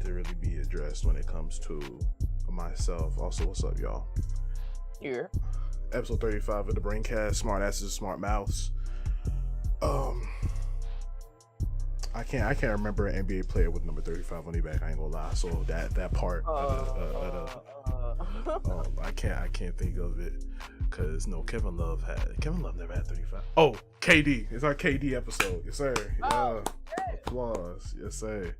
to really be addressed when it comes to myself. Also, what's up, y'all? Yeah. Episode 35 of the Braincast, Smart Asses, Smart Mouths. I can't remember an NBA player with number 35 on the back. I ain't gonna lie. So that part, I can't think of it, cause no, Kevin Love never had 35. Oh, KD, it's our KD episode, yes sir. Applause, yes sir.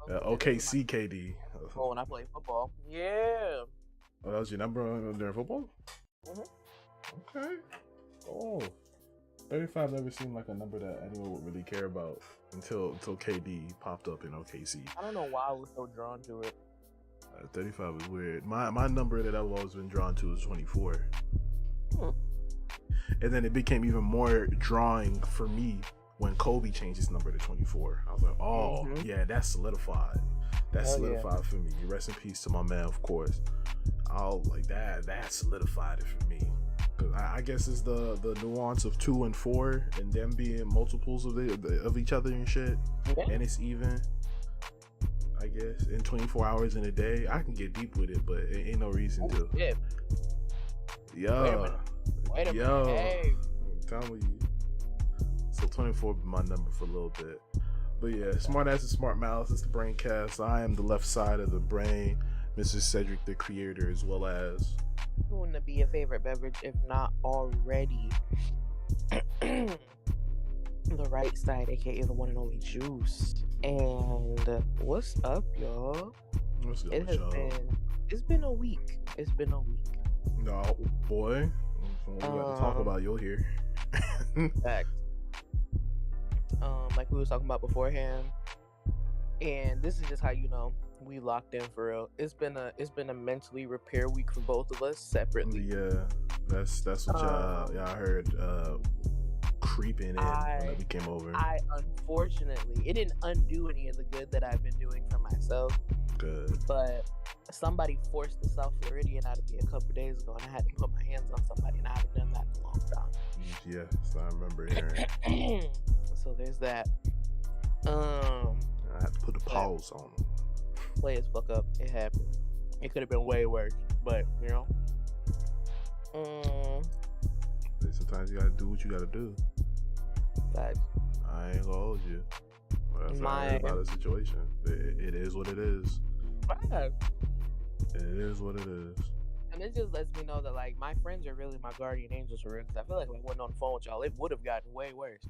OKC KD. Oh, when I play football, yeah. Oh, that was your number during football? Mm-hmm. Okay. Oh, 35 never seemed like a number that anyone would really care about until KD popped up in OKC. I don't know why I was so drawn to it. 35 is weird. My number that I've always been drawn to is 24. And then it became even more drawing for me when Kobe changed his number to 24. I was like, oh, yeah, that's solidified. That's solidified for me. Rest in peace to my man, of course. I'll like that solidified it for me. Cause I guess it's the nuance of 2 and 4 and them being multiples of each other and shit. Yeah. And it's even, I guess, in 24 hours in a day. I can get deep with it, but it ain't no reason to. Yeah. Yo. Wait a minute. Hey. I'm telling you. So 24 be my number for a little bit. But yeah, Smart Asses, Smart Mouths. It's the Braincast. I am the left side of the brain. Mr. Cedric, the creator, as well as... Wouldn't be your favorite beverage if not already the right side, aka the one and only Juice. And what's up, y'all? What's up, y'all? It's been a week. No, boy. What we got to talk about, you'll hear. Fact. Like we was talking about beforehand, and this is just how you know we locked in for real. It's been a mentally repair week for both of us separately. Yeah, that's what y'all heard creeping in when we came over. I unfortunately, it didn't undo any of the good that I've been doing for myself. Good. But somebody forced the South Floridian out of me a couple days ago, and I had to put my hands on somebody, and I haven't done that in a long time. Yes, I remember hearing. So there's that. I had to put a pause on them. Play as fuck up. It happened. It could have been way worse, but you know. Sometimes you gotta do what you gotta do. Facts. I ain't gonna hold you. That's how I heard about the situation. It is what it is. Right. It is what it is. And it just lets me know that like my friends are really my guardian angels for real. Because I feel like if I wasn't on the phone with y'all, it would have gotten way worse.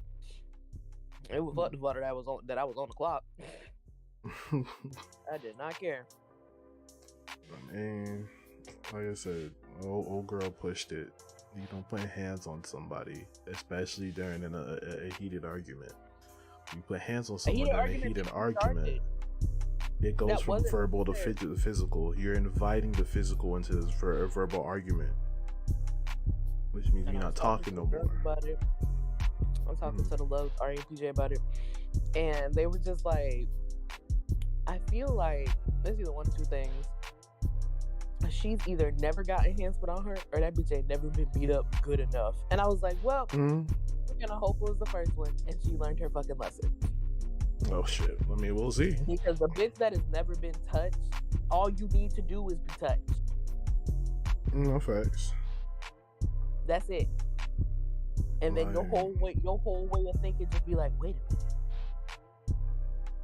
It was fucked about that I was on the clock. I did not care. I mean, like I said, old girl pushed it. You don't put hands on somebody, especially during a heated argument. You put hands on someone during a heated argument. It goes from verbal to physical. You're inviting the physical into this verbal argument, which means you're not talking no more. I'm talking to the Loves, Ari and PJ about it, and they were just like, I feel like there's either one of two things. She's either never gotten hands put on her, or that bitch ain't never been beat up good enough. And I was like, well, we're gonna hope it was the first one, and she learned her fucking lesson. Oh shit! I mean, we'll see. Because the bitch that has never been touched, all you need to do is be touched. No facts. That's it. And then your whole way of thinking just be like, wait a minute.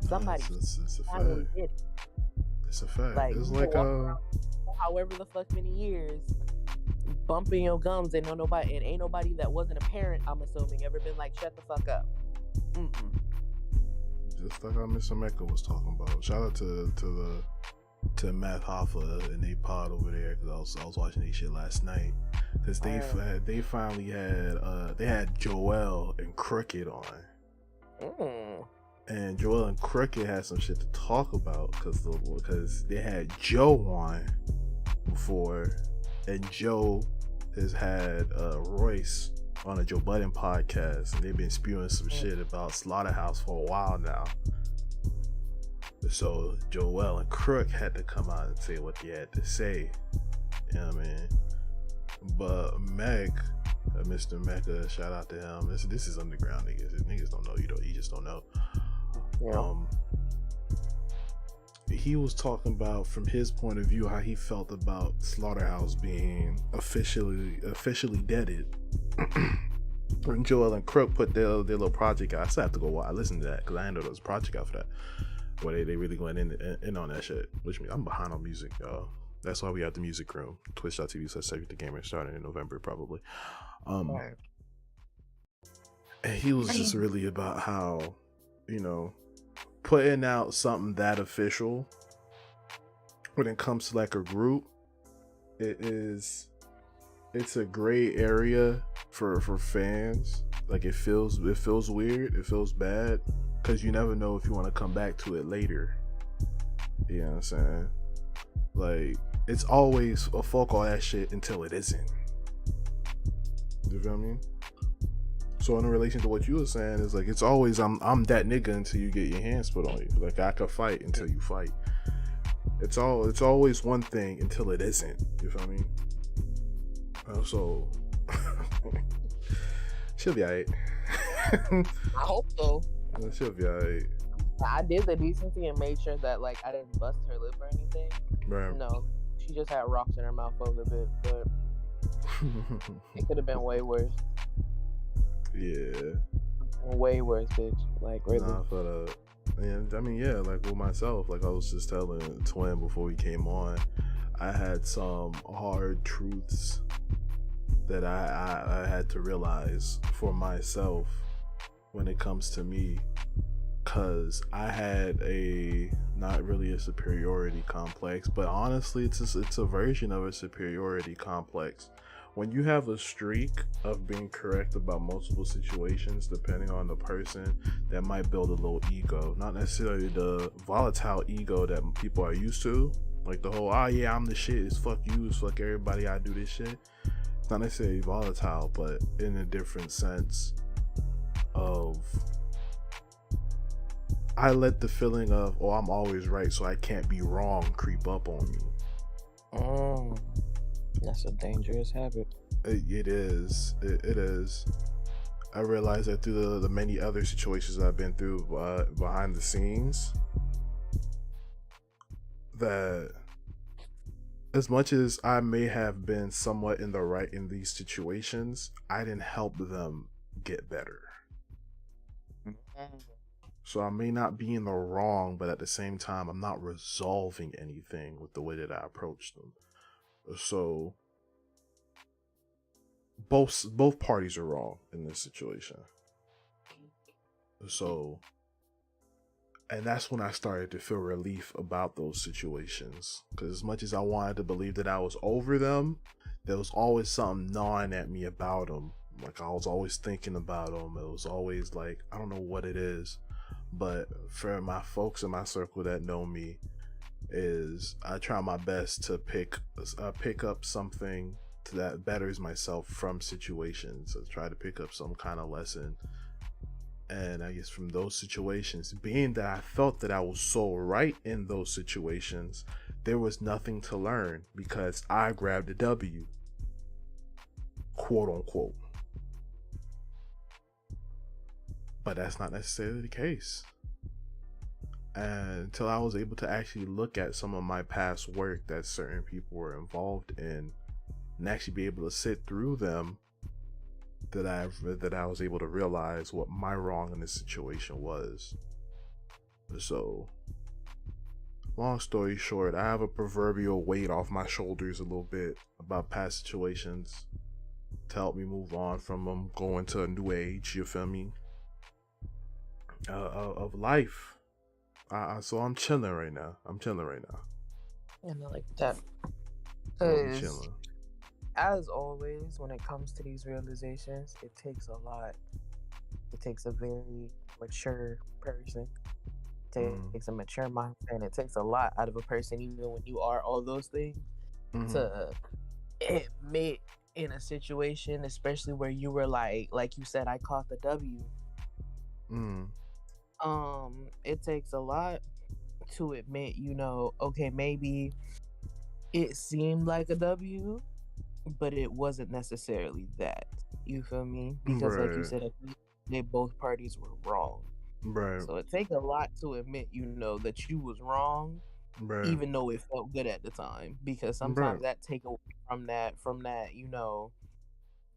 Somebody it's a fact. did it. It's a fact. Like, it's like however the fuck many years, bumping your gums and ain't nobody that wasn't a parent, I'm assuming, ever been like, shut the fuck up. Just like how Mr. Mecca was talking about. Shout out to Matt Hoffa and they pod over there, because I was watching this shit last night. Because they finally had Joel and Crooked on. And Joel and Crooked had some shit to talk about because they had Joe on before, and Joe has had Royce on a Joe Budden podcast, and they've been spewing some shit about Slaughterhouse for a while now. So Joel and Crook had to come out and say what they had to say. You know what I mean? But Mr. Mecca, shout out to him. This is underground niggas. If niggas don't know, you just don't know. Yeah. he was talking about from his point of view how he felt about Slaughterhouse being officially deaded. When Joel and Crook put their little project out, I still have to go listen to that because I didn't know there was a project out for that. Where they really went in on that shit. Which means I'm behind on music, y'all. That's why we have the music room. Twitch.tv/SecretTheGamer starting in November probably. Right. And he was just really about how, putting out something that official when it comes to like a group, it's a gray area for fans. Like it feels weird, it feels bad, because you never know if you want to come back to it later. You know what I'm saying? Like it's always a fuck all that shit until it isn't. You feel me? So in relation to what you were saying, is like it's always I'm that nigga until you get your hands put on you. Like I could fight until you fight. It's always one thing until it isn't. You feel me? So she'll be alright. I hope so. She'll be alright. I did the decency and made sure that like I didn't bust her lip or anything. Right. No, she just had rocks in her mouth a little bit, but it could have been way worse. Yeah. Way worse, bitch. Like really. Nah, but and I mean, yeah, like with myself, like I was just telling Twin before we came on, I had some hard truths that I had to realize for myself when it comes to me, cause I had not really a superiority complex, but honestly, it's a version of a superiority complex. When you have a streak of being correct about multiple situations, depending on the person, that might build a little ego. Not necessarily the volatile ego that people are used to. Like the whole, yeah, I'm the shit, it's fuck you, it's fuck everybody, I do this shit. It's not necessarily volatile, but in a different sense of, I let the feeling of, I'm always right, so I can't be wrong creep up on me. That's a dangerous habit. It is. It is. I realized that through the many other situations I've been through behind the scenes, that as much as I may have been somewhat in the right in these situations, I didn't help them get better. So I may not be in the wrong, but at the same time, I'm not resolving anything with the way that I approach them. So both parties are wrong in this situation. So, and that's when I started to feel relief about those situations, because as much as I wanted to believe that I was over them, there was always something gnawing at me about them. Like I was always thinking about them. It was always like, I don't know what it is, but for my folks in my circle that know me, is I try my best to pick up something that betters myself from situations. I try to pick up some kind of lesson, and I guess from those situations, being that I felt that I was so right in those situations, there was nothing to learn because I grabbed a W, quote unquote. But that's not necessarily the case. And until I was able to actually look at some of my past work that certain people were involved in and actually be able to sit through them, that I was able to realize what my wrong in this situation was. So, long story short, I have a proverbial weight off my shoulders a little bit about past situations to help me move on from them, go into a new age, you feel me, of life. So I'm chilling right now. And I like that. I'm chilling. As always, when it comes to these realizations, it takes a lot. It takes a very mature person. It takes a mature mindset, and it takes a lot out of a person, even when you are all those things, to admit in a situation, especially where you were like you said, I caught the W. It takes a lot to admit, okay, maybe it seemed like a W, but it wasn't necessarily that. You feel me? Because like you said, both parties were wrong. Right. So it takes a lot to admit, that you was wrong, Right. even though it felt good at the time, because Right. sometimes that take away from that,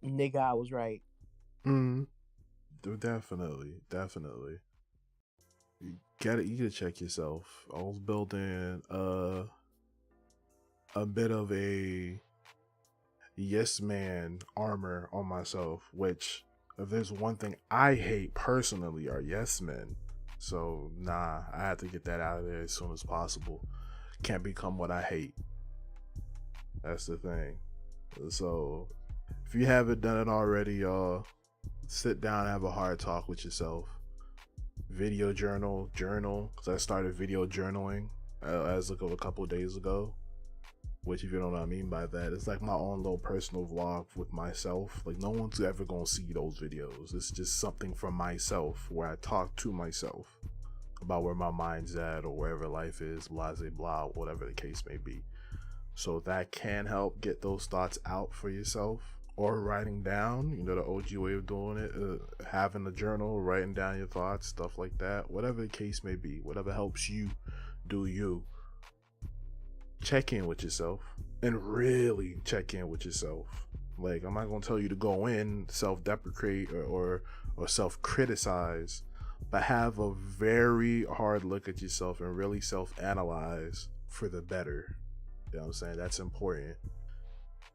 nigga, I was right. Mm. Definitely. Definitely. You got it. You gotta check yourself. I was building a bit of a yes man armor on myself, which if there's one thing I hate personally are yes men. So nah, I had to get that out of there as soon as possible. Can't become what I hate. That's the thing. So if you haven't done it already, y'all, sit down and have a hard talk with yourself. Video journal, because I started video journaling as like a couple of days ago. Which, if you don't know what I mean by that, it's like my own little personal vlog with myself. Like, no one's ever gonna see those videos. It's just something from myself where I talk to myself about where my mind's at or wherever life is, blah, blah, blah, whatever the case may be. So that can help get those thoughts out for yourself, or writing down, the OG way of doing it, having a journal, writing down your thoughts, stuff like that, whatever the case may be, whatever helps you do you. Check in with yourself and really check in with yourself. Like, I'm not gonna tell you to go in self-deprecate or self-criticize, but have a very hard look at yourself and really self-analyze for the better. You know what I'm saying? That's important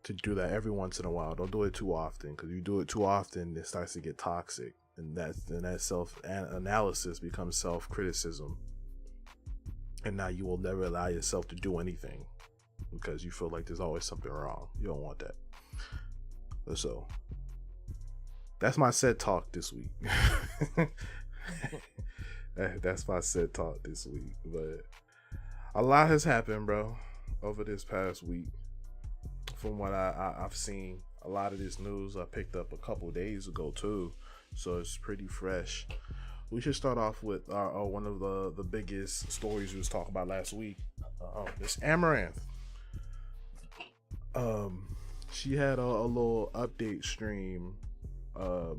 to do that every once in a while. Don't do it too often, because you do it too often, it starts to get toxic, and that self-analysis becomes self-criticism. And now you will never allow yourself to do anything because you feel like there's always something wrong. You don't want that. So that's my set talk this week. That's my set talk this week. But a lot has happened, bro, over this past week. From what I've seen, a lot of this news I picked up a couple days ago too, so it's pretty fresh. We should start off with one of the biggest stories we was talking about last week. This Amouranth. She had a little update stream a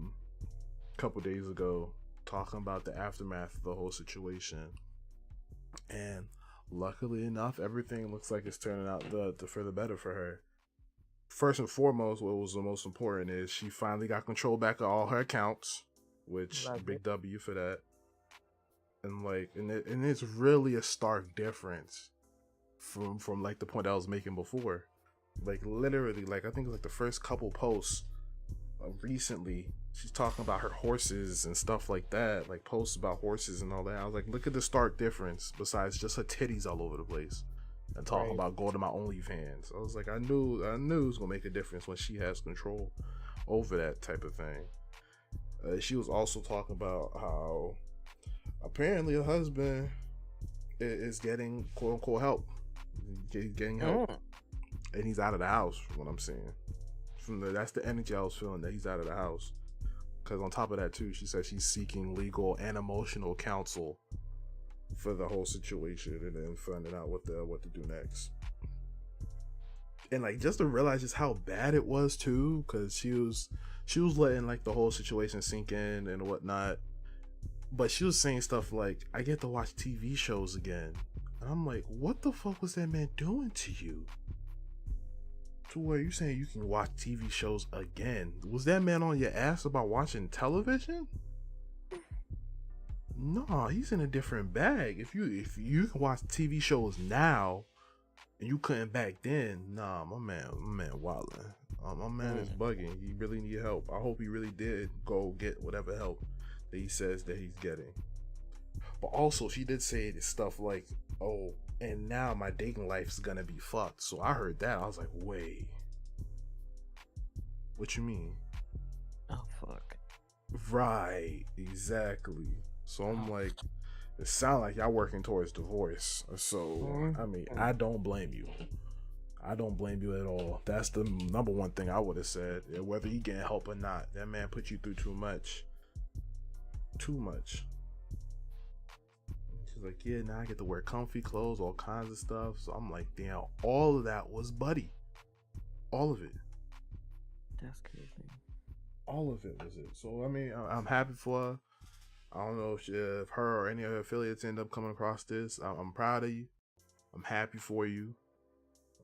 couple days ago talking about the aftermath of the whole situation. And luckily enough, everything looks like it's turning out for the better for her. First and foremost, what was the most important is she finally got control back of all her accounts, which big W for that. And it's really a stark difference from like the point I was making before. Like, literally, like, I think like the first couple posts recently, she's talking about her horses and stuff like that, like posts about horses and all that. I was like, look at the stark difference besides just her titties all over the place and talking about going to my OnlyFans. I was like, I knew it was gonna make a difference when she has control over that type of thing. She was also talking about how apparently her husband is getting quote unquote help, getting help, and he's out of the house. From what I'm seeing, that's the energy I was feeling, that he's out of the house. Because on top of that too, she said she's seeking legal and emotional counsel for the whole situation, and then finding out what to do next. And like, just to realize just how bad it was too, because she was letting like the whole situation sink in and whatnot. But she was saying stuff like, I get to watch TV shows again. And I'm like, what the fuck was that man doing to you? To where you saying you can watch TV shows again? Was that man on your ass about watching television? No, he's in a different bag. If you can watch TV shows now and you couldn't back then, nah, my man wildin'. My man is bugging. He really need help. I hope he really did go get whatever help that he says that he's getting. But also, she did say this stuff like, oh, and now my dating life's gonna be fucked. So I heard that. I was like, wait, what you mean? Oh, fuck. Right, exactly. So I'm like, it sounds like y'all working towards divorce. So, I mean, I don't blame you. I don't blame you at all. That's the number one thing I would have said. Whether you getting help or not, that man put you through too much. Too much. She's like, yeah, now I get to wear comfy clothes, all kinds of stuff. So I'm like, damn, all of that was Buddy. All of it. That's crazy. All of it was it. So, I mean, I'm happy for her. I don't know if her or any other affiliates end up coming across this. I'm proud of you. I'm happy for you.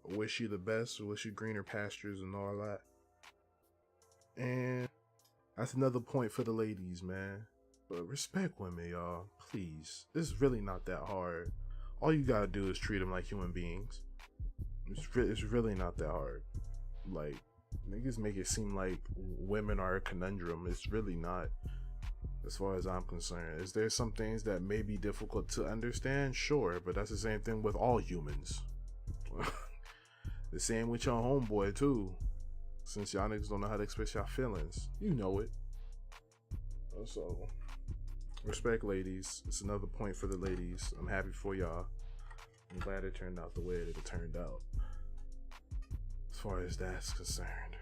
I wish you the best. I wish you greener pastures and all that. And that's another point for the ladies, man. But respect women, y'all. Please. It's really not that hard. All you gotta do is treat them like human beings. It's really not that hard. Like, niggas make it seem like women are a conundrum. It's really not, as far as I'm concerned. Is there some things that may be difficult to understand? Sure, but that's the same thing with all humans. The same with your homeboy, too. Since y'all niggas don't know how to express your feelings. You know it. So, respect, ladies. It's another point for the ladies. I'm happy for y'all. I'm glad it turned out the way that it turned out, as far as that's concerned.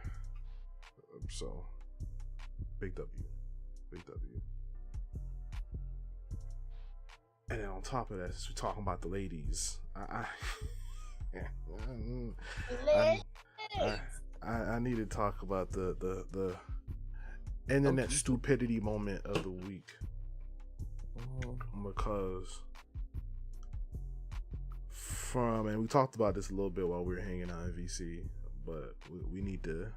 So, big W. Big W. And then on top of that, since we're talking about the ladies, I need to talk about the internet stupidity moment of the week. Because and we talked about this a little bit while we were hanging out in VC, but we need to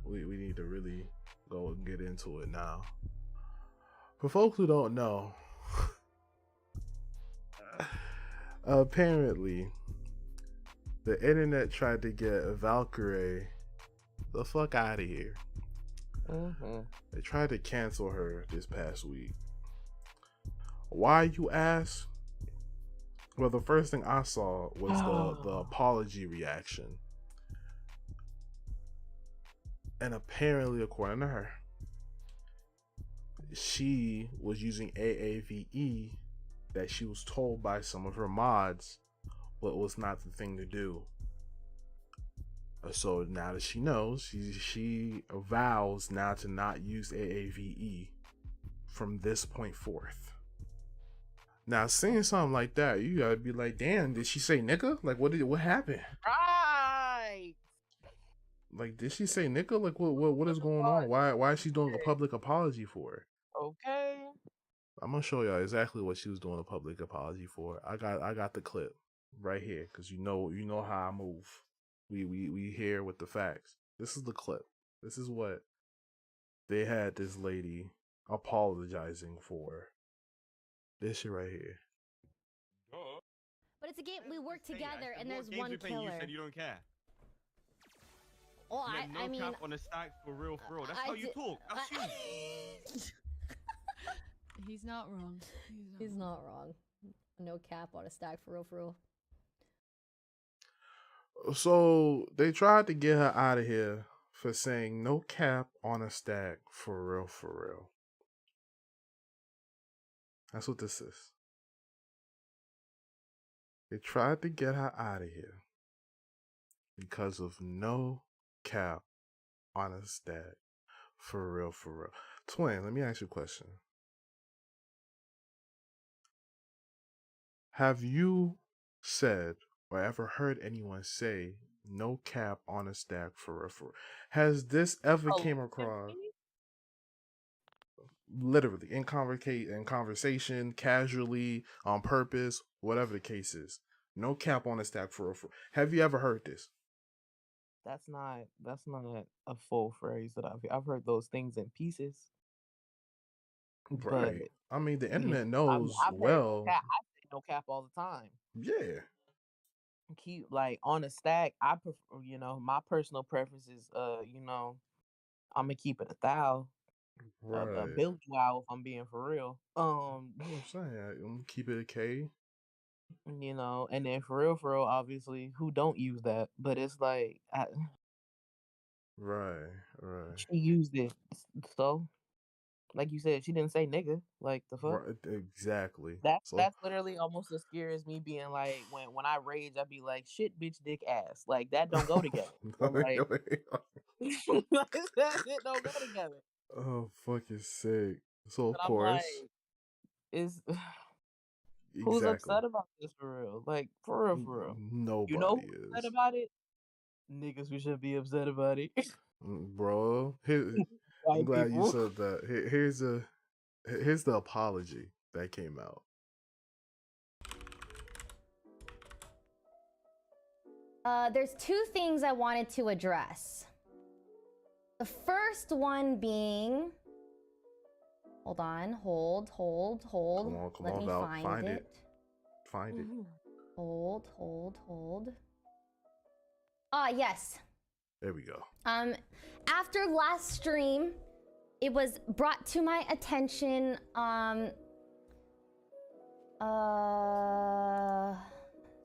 really go and get into it now. For folks who don't know, apparently the internet tried to get Valkyrae the fuck out of here. They tried to cancel her this past week. Why, you ask? Well, the first thing I saw was the apology reaction. And apparently, according to her, she was using AAVE that she was told by some of her mods what was not the thing to do. So now that she knows, she vows now to not use AAVE from this point forth. Now, seeing something like that, you gotta be like, damn, did she say nigga? Like, what happened? Right. Like, did she say nigga? Like, what is going on? Why is she doing a public apology for it? Okay. I'm gonna show y'all exactly what she was doing a public apology for. I got the clip right here, because you know how I move. We here with the facts. This is the clip. This is what they had this lady apologizing for. This shit right here. But it's a game. We work together, and there's one killer. You said you don't care. Oh, I mean, cap on the stack for real. That's how you talk. That's you. He's not wrong. He's not wrong. No cap on a stack for real. So they tried to get her out of here for saying no cap on a stack for real. That's what this is. They tried to get her out of here because of no cap on a stack for real. Twin, let me ask you a question. Have you said or ever heard anyone say no cap on a stack for real? Has this ever came across? Literally in conversation, casually, on purpose, whatever the case is. No cap on a stack for real. Have you ever heard this? That's not a full phrase that I've heard those things in pieces. Right. But, I mean, the internet knows well. I say no cap all the time. Yeah. Keep like on a stack. I prefer, my personal preference is, I'm gonna keep it 1,000. Right. A Billy Wow, if I'm being for real. You know what I'm saying? I'm gonna keep it a K. And then for real, obviously, who don't use that? But it's like, Right. she used it, so like you said, she didn't say nigga. Like the fuck. Right, exactly. That's literally almost as scary as me being like when I rage, I'd be like shit, bitch, dick, ass. Like that don't go together. So, like, that shit don't go together. Oh, fucking sick. So of But I'm course, like, is who's upset about this for real? Like for real. Nobody You know who's is upset about it? Niggas who should be upset about it. bro. I'm glad you said that. Here's the apology that came out. There's two things I wanted to address. The first one being, hold on, hold. Come on, Let me Val, find it. Find it. Hold. Yes. There we go. After last stream, it was brought to my attention,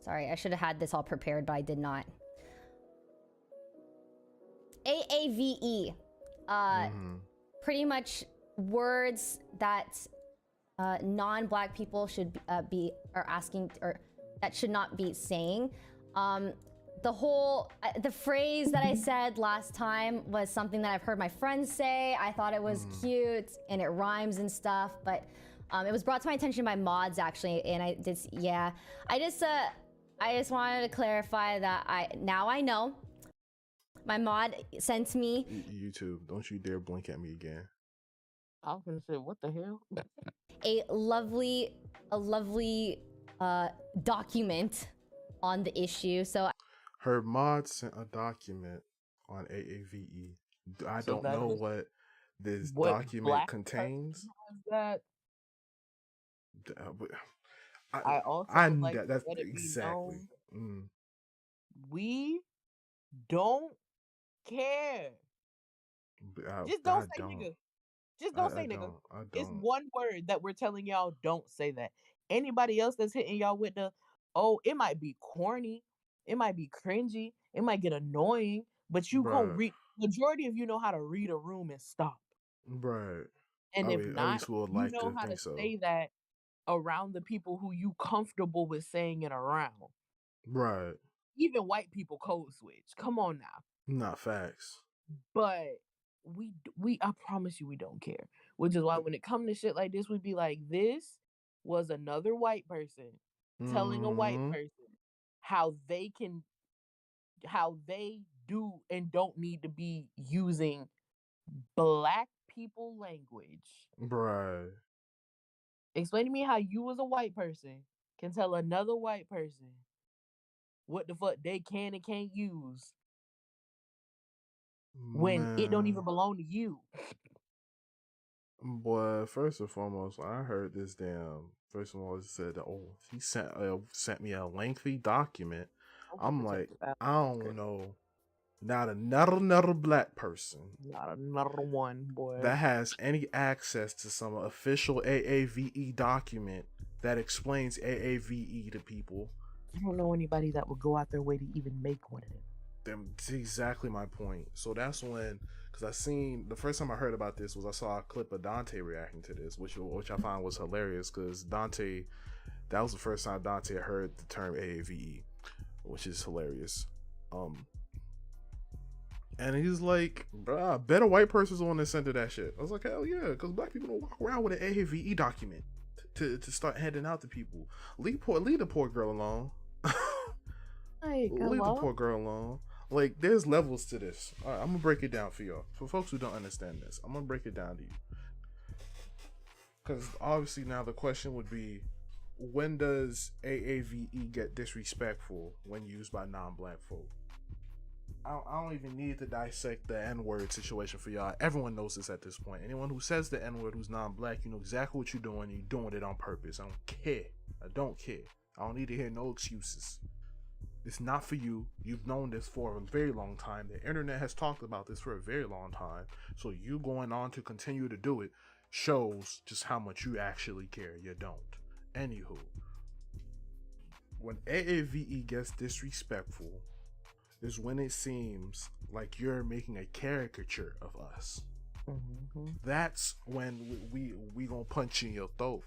sorry, I should have had this all prepared, but I did not. AAVE. Pretty much words that non-black people should are asking, or that should not be saying. The phrase that I said last time was something that I've heard my friends say. I thought it was cute and it rhymes and stuff, but it was brought to my attention by mods actually, and I just wanted to clarify that now I know. My mod sent me YouTube, don't you dare blink at me again. I was gonna say, what the hell? a lovely document on the issue. So Her mod sent a document on AAVE. I don't know what this document contains. That I also like that. That's exactly. We don't care. Just don't say nigga. Just don't say nigga. It's one word that we're telling y'all, don't say that. Anybody else that's hitting y'all with it might be corny, it might be cringy, it might get annoying, but you gonna read. Majority of you know how to read a room and stop. Right. And if not, you know how to say that around the people who you comfortable with saying it around. Right. Even white people code switch. Come on now. Not facts. But we I promise you we don't care. Which is why when it comes to shit like this, we'd be like, this was another white person telling a white person how they do and don't need to be using black people language. Right. Explain to me how you as a white person can tell another white person what the fuck they can and can't use when it don't even belong to you. Boy, first and foremost, when I heard this first of all, it said, he sent me a lengthy document. I'm like, I don't know, not another black person, not another one, boy, that has any access to some official AAVE document that explains AAVE to people. I don't know anybody that would go out their way to even make one of them. That's exactly my point. So that's when, because I seen, the first time I heard about this was I saw a clip of Dante reacting to this, which I found was hilarious, because Dante, that was the first time Dante heard the term AAVE, which is hilarious. And he's like, bruh, I bet a white person's the one that sent to that shit. I was like, hell yeah, because black people don't walk around with an AAVE document to start handing out to people. Leave the poor girl alone. Leave the poor girl alone. Like, there's levels to this. All right, I'm gonna break it down for y'all. For folks who don't understand this, I'm gonna break it down to you. Because obviously now the question would be, when does AAVE get disrespectful when used by non-black folk? I don't even need to dissect the N-word situation for y'all. Everyone knows this at this point. Anyone who says the N-word who's non-black, you know exactly what you're doing. You're doing it on purpose. I don't care. I don't need to hear no excuses. It's not for you. You've known this for a very long time. The internet has talked about this for a very long time. So you going on to continue to do it shows just how much you actually care. You don't. Anywho, when AAVE gets disrespectful is when it seems like you're making a caricature of us. That's when we gonna punch you in your throat.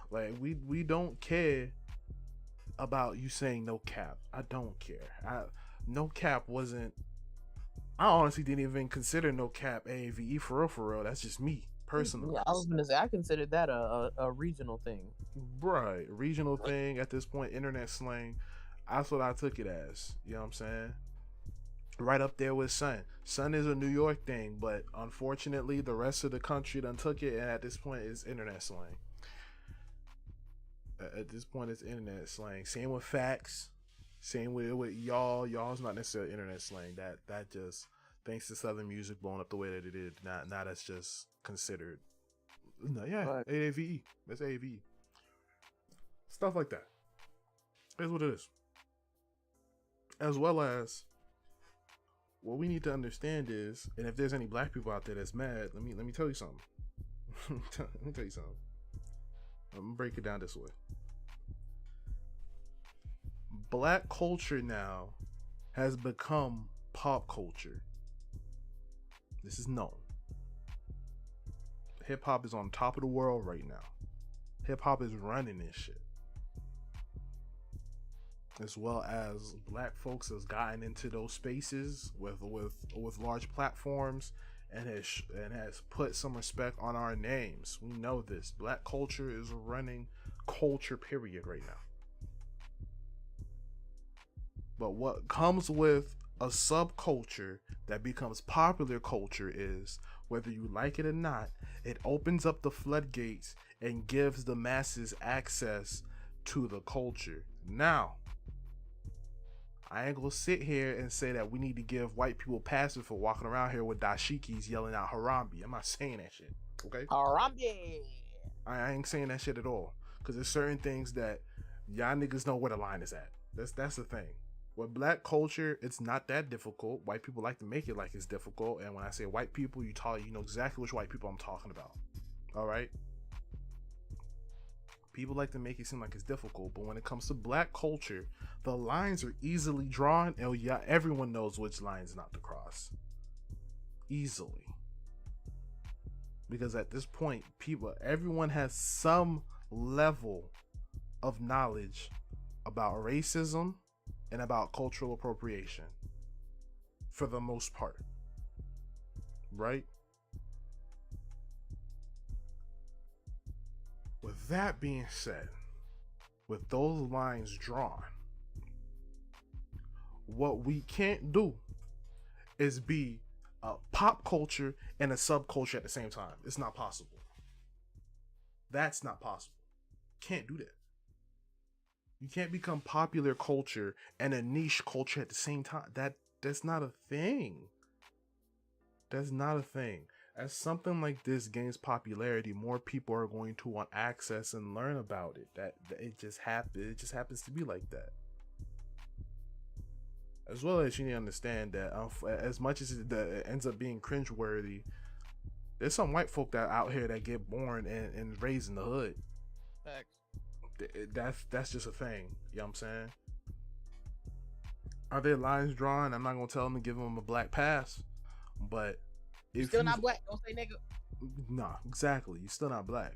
Like, we don't care about you saying no cap. I don't care. No cap wasn't, I honestly didn't even consider no cap AAVE for real. That's just me personally. Yeah, I was gonna say I considered that a regional thing. Right, regional thing at this point, internet slang. That's what I took it as. You know what I'm saying? Right up there with Sun. Sun is a New York thing, but unfortunately the rest of the country done took it, and at this point it's internet slang. At this point it's internet slang. Same with facts. Same with y'all. Y'all's not necessarily internet slang. That just, thanks to Southern music blowing up the way that it did. Now that's just considered. No, yeah, Right. AAVE. That's AAVE. Stuff like that. Is what it is. As well as, what we need to understand is, and if there's any black people out there that's mad, let me tell you something. Let me tell you something. I'm gonna break it down this way. Black culture now has become pop culture. This is known. Hip hop is on top of the world right now. Hip hop is running this shit. As well as black folks has gotten into those spaces with large platforms and has put some respect on our names. We know this. Black culture is running culture, period, right now. But what comes with a subculture that becomes popular culture is, whether you like it or not, it opens up the floodgates and gives the masses access to the culture. Now, I ain't gonna sit here and say that we need to give white people passes for walking around here with dashikis yelling out Harambe. I'm not saying that shit, okay? Harambe. I ain't saying that shit at all. Because there's certain things that y'all niggas know where the line is at. That's the thing. With black culture, it's not that difficult. White people like to make it like it's difficult. And when I say white people, you know exactly which white people I'm talking about. All right? People like to make it seem like it's difficult. But when it comes to black culture, the lines are easily drawn. And yeah, everyone knows which lines not to cross. Easily. Because at this point, everyone has some level of knowledge about racism and about cultural appropriation, for the most part, right? With that being said, with those lines drawn, what we can't do is be a pop culture and a subculture at the same time. It's not possible. That's not possible. Can't do that. You can't become popular culture and a niche culture at the same time. That's not a thing. That's not a thing. As something like this gains popularity, more people are going to want access and learn about it. That it just happens to be like that. As well as you need to understand that as much as it ends up being cringeworthy, there's some white folk that out here that get born and raised in the hood. Facts. That's just a thing. You know what I'm saying? Are there lines drawn? I'm not gonna tell them to give them a black pass, but if Still not black, don't say nigga. Nah, exactly. You're still not black.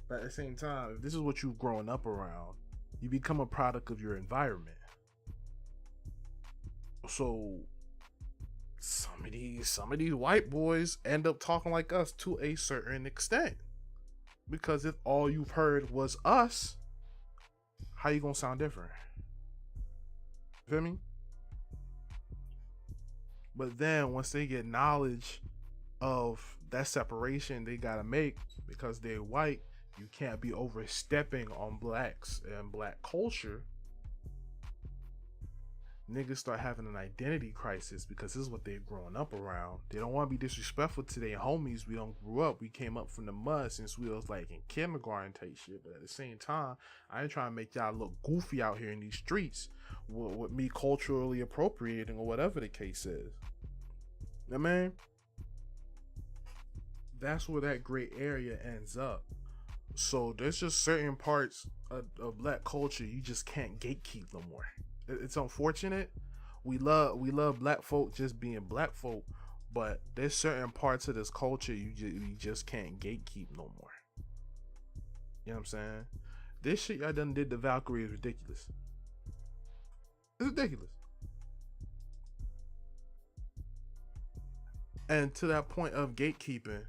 But at the same time, if this is what you've grown up around, you become a product of your environment. So some of these white boys end up talking like us to a certain extent. Because if all you've heard was us, how you gonna sound different? Feel me? But then once they get knowledge of that separation they gotta make because they're white, you can't be overstepping on blacks and black culture. Niggas start having an identity crisis because this is what they've grown up around. They don't want to be disrespectful to their homies. We don't grew up. We came up from the mud since we was like in kindergarten type shit. But at the same time, I ain't trying to make y'all look goofy out here in these streets with me culturally appropriating or whatever the case is. I mean, that's where that gray area ends up. So there's just certain parts of black culture you just can't gatekeep no more. It's unfortunate. We love black folk just being black folk, but there's certain parts of this culture you just can't gatekeep no more. You know what I'm saying? This shit y'all done did to Valkyrae is ridiculous. It's ridiculous. And to that point of gatekeeping,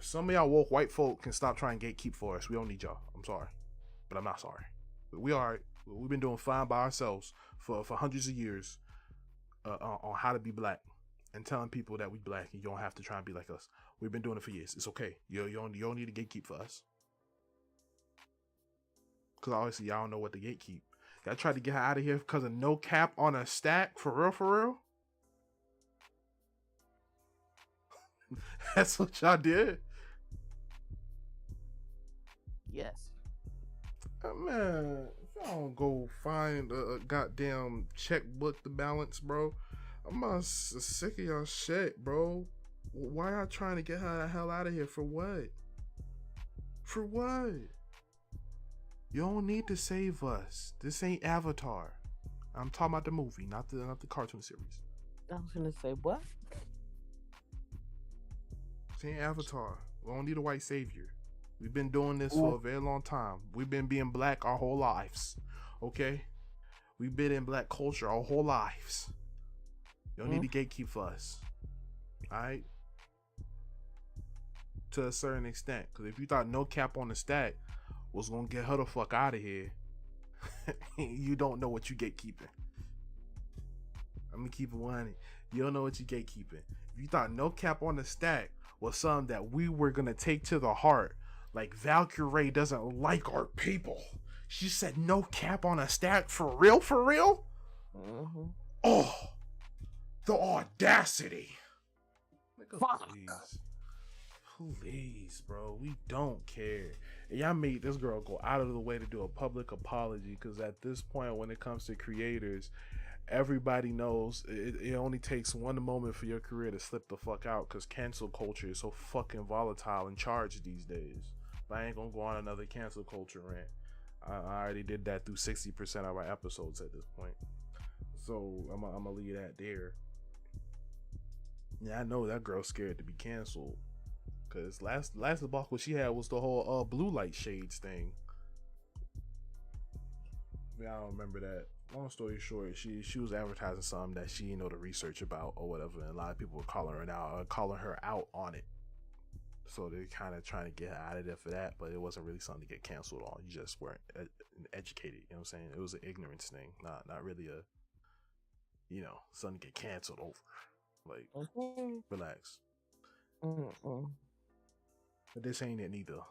some of y'all woke white folk can stop trying to gatekeep for us. We don't need y'all. I'm sorry, but I'm not sorry. We alright. We've been doing fine by ourselves for hundreds of years on how to be black and telling people that we black and you don't have to try and be like us. We've been doing it for years. It's okay. You don't need to gatekeep for us. Because obviously y'all don't know what to gatekeep. Y'all tried to get her out of here because of no cap on a stack? For real, for real? That's what y'all did? Yes. Man, if y'all don't go find a goddamn checkbook to balance, bro, I'm sick of y'all shit, bro. Why y'all trying to get her the hell out of here? For what? For what? You don't need to save us. This ain't Avatar. I'm talking about the movie, not the cartoon series. I was gonna say what? This ain't Avatar. We don't need a white savior. We've been doing this for a very long time. We've been being black our whole lives. Okay? We've been in black culture our whole lives. You don't need to gatekeep for us. Alright? To a certain extent. Because if you thought no cap on the stack was going to get her the fuck out of here, you don't know what you gatekeeping. I'm going to keep it 100. You don't know what you gatekeeping. If you thought no cap on the stack was something that we were going to take to the heart, like Valkyrae doesn't like our people. She said no cap on a stack. For real? For real? Mm-hmm. Oh, the audacity. Fuck. Please, bro. We don't care. And y'all made this girl go out of the way to do a public apology, because at this point, when it comes to creators, everybody knows it only takes one moment for your career to slip the fuck out, because cancel culture is so fucking volatile and charged these days. But I ain't gonna go on another cancel culture rant. I already did that through 60% of my episodes at this point. So I'm gonna leave that there. Yeah, I know that girl's scared to be canceled. Cause last debacle she had was the whole blue light shades thing. Yeah, I don't remember that. Long story short, she was advertising something that she didn't know the research about or whatever, and a lot of people were calling her out on it. So they're kind of trying to get her out of there for that, but it wasn't really something to get canceled on. You just weren't educated. You know what I'm saying? It was an ignorance thing, not really a, something to get canceled over. Like, relax. But this ain't it neither.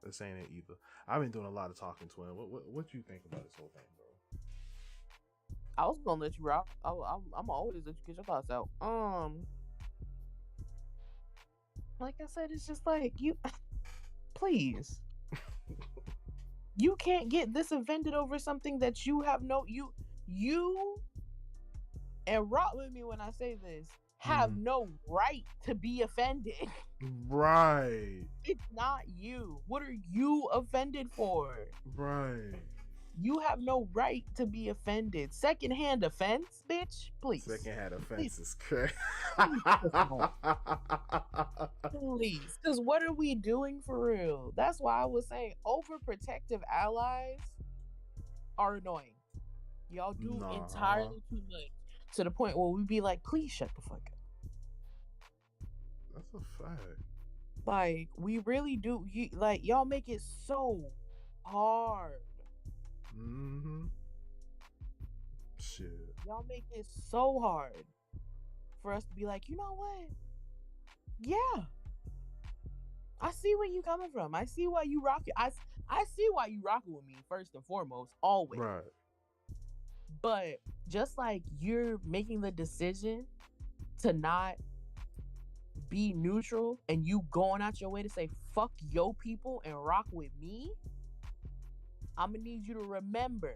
This ain't it either. I've been doing a lot of talking, Twin. What you think about this whole thing, bro? I was gonna let you rock. I'm always let you get your thoughts out. Like I said, it's just like you. Please, you can't get this offended over something that you have you and rock with me when I say this, have no right to be offended. Right. It's not you. What are you offended for? Right. You have no right to be offended. Secondhand offense, bitch? Please. Secondhand offense is crazy. Please. Because what are we doing for real? That's why I was saying overprotective allies are annoying. Y'all do entirely too much. To the point where we be like, please shut the fuck up. That's a fact. Like, we really do. Y'all make it so hard. Shit. Y'all make it so hard for us to be like, you know what? Yeah. I see where you coming from. I see why you rock it. I see why you rocking with me, first and foremost, always. Right. But just like you're making the decision to not be neutral and you going out your way to say fuck yo people and rock with me, I'm gonna need you to remember,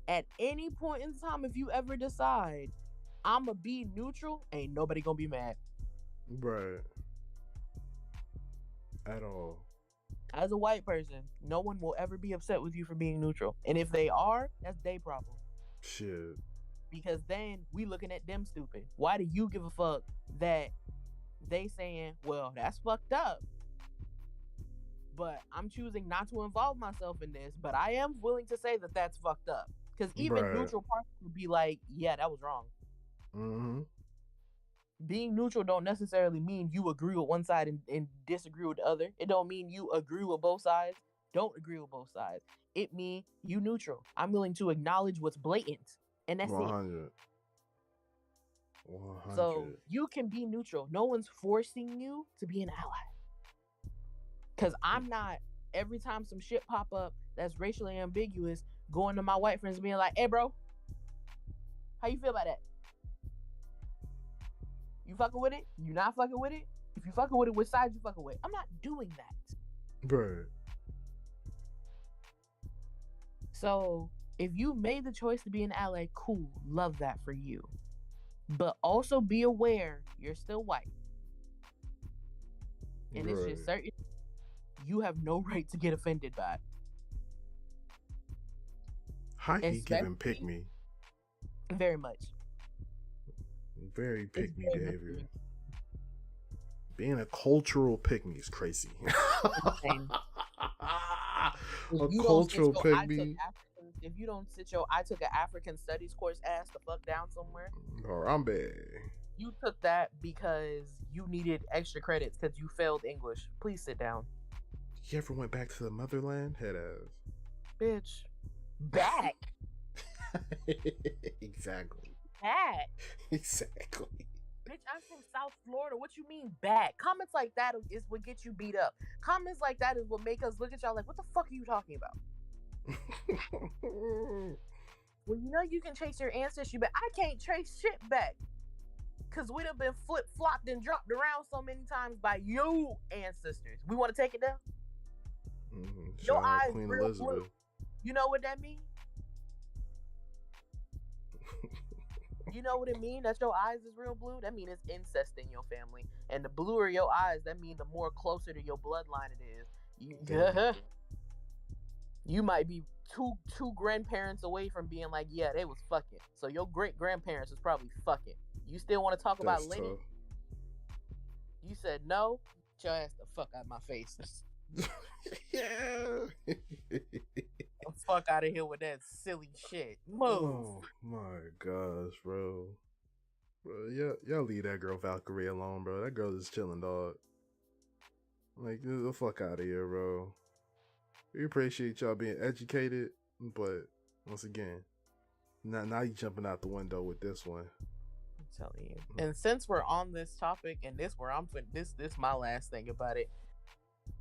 at any point in time, if you ever decide I'm gonna be neutral, ain't nobody gonna be mad. Right. At all. As a white person, no one will ever be upset with you for being neutral. And if they are, that's their problem. Shit. Because then we looking at them stupid. Why do you give a fuck that they saying, well, that's fucked up, but I'm choosing not to involve myself in this, but I am willing to say that that's fucked up. Because even neutral parties would be like, yeah, that was wrong. Being neutral don't necessarily mean you agree with one side and disagree with the other. It don't mean you agree with both sides, don't agree with both sides. It means you neutral. I'm willing to acknowledge what's blatant, and that's 100. it. So you can be neutral. No one's forcing you to be an ally. Because I'm not every time some shit pop up that's racially ambiguous, going to my white friends being like, hey bro, how you feel about that? You fucking with it? You not fucking with it? If you fucking with it, which side you fucking with? I'm not doing that. Right. So if you made the choice to be an ally, cool, love that for you. But also be aware you're still white. And it's just certain you have no right to get offended by it. How he giving pick me? Very much. Very pick me behavior. Being a cultural pick me is crazy. A cultural pick me. If you don't sit your I took an African studies course ass the fuck down somewhere. Harambe. You took that because you needed extra credits because you failed English. Please sit down. You ever went back to the motherland? Head ass. Bitch. Back. Exactly. Back. Exactly. Bitch, I'm from South Florida. What you mean back? Comments like that is what get you beat up. Comments like that is what make us look at y'all like, what the fuck are you talking about? Well, you know you can trace your ancestry, but I can't trace shit back. Because we'd have been flip-flopped and dropped around so many times by your ancestors. We want to take it down? Your eyes Queen real Elizabeth. blue. You know what that means? You know what it means? That your eyes is real blue? That means it's incest in your family. And the bluer your eyes, that means the more closer to your bloodline it is. You might be two grandparents away from being like, yeah, they was fucking. So your great grandparents was probably fucking. You still want to talk about lineage? Tough. You said no. Get your ass the fuck out of my face. Yeah. The fuck out of here with that silly shit. Move. Oh my gosh, bro. Bro, y'all leave that girl Valkyrae alone, bro. That girl is chilling, dog. Like, get the fuck out of here, bro. We appreciate y'all being educated, but once again, now you jumping out the window with this one. I'm telling you. And since we're on this topic, and this my last thing about it.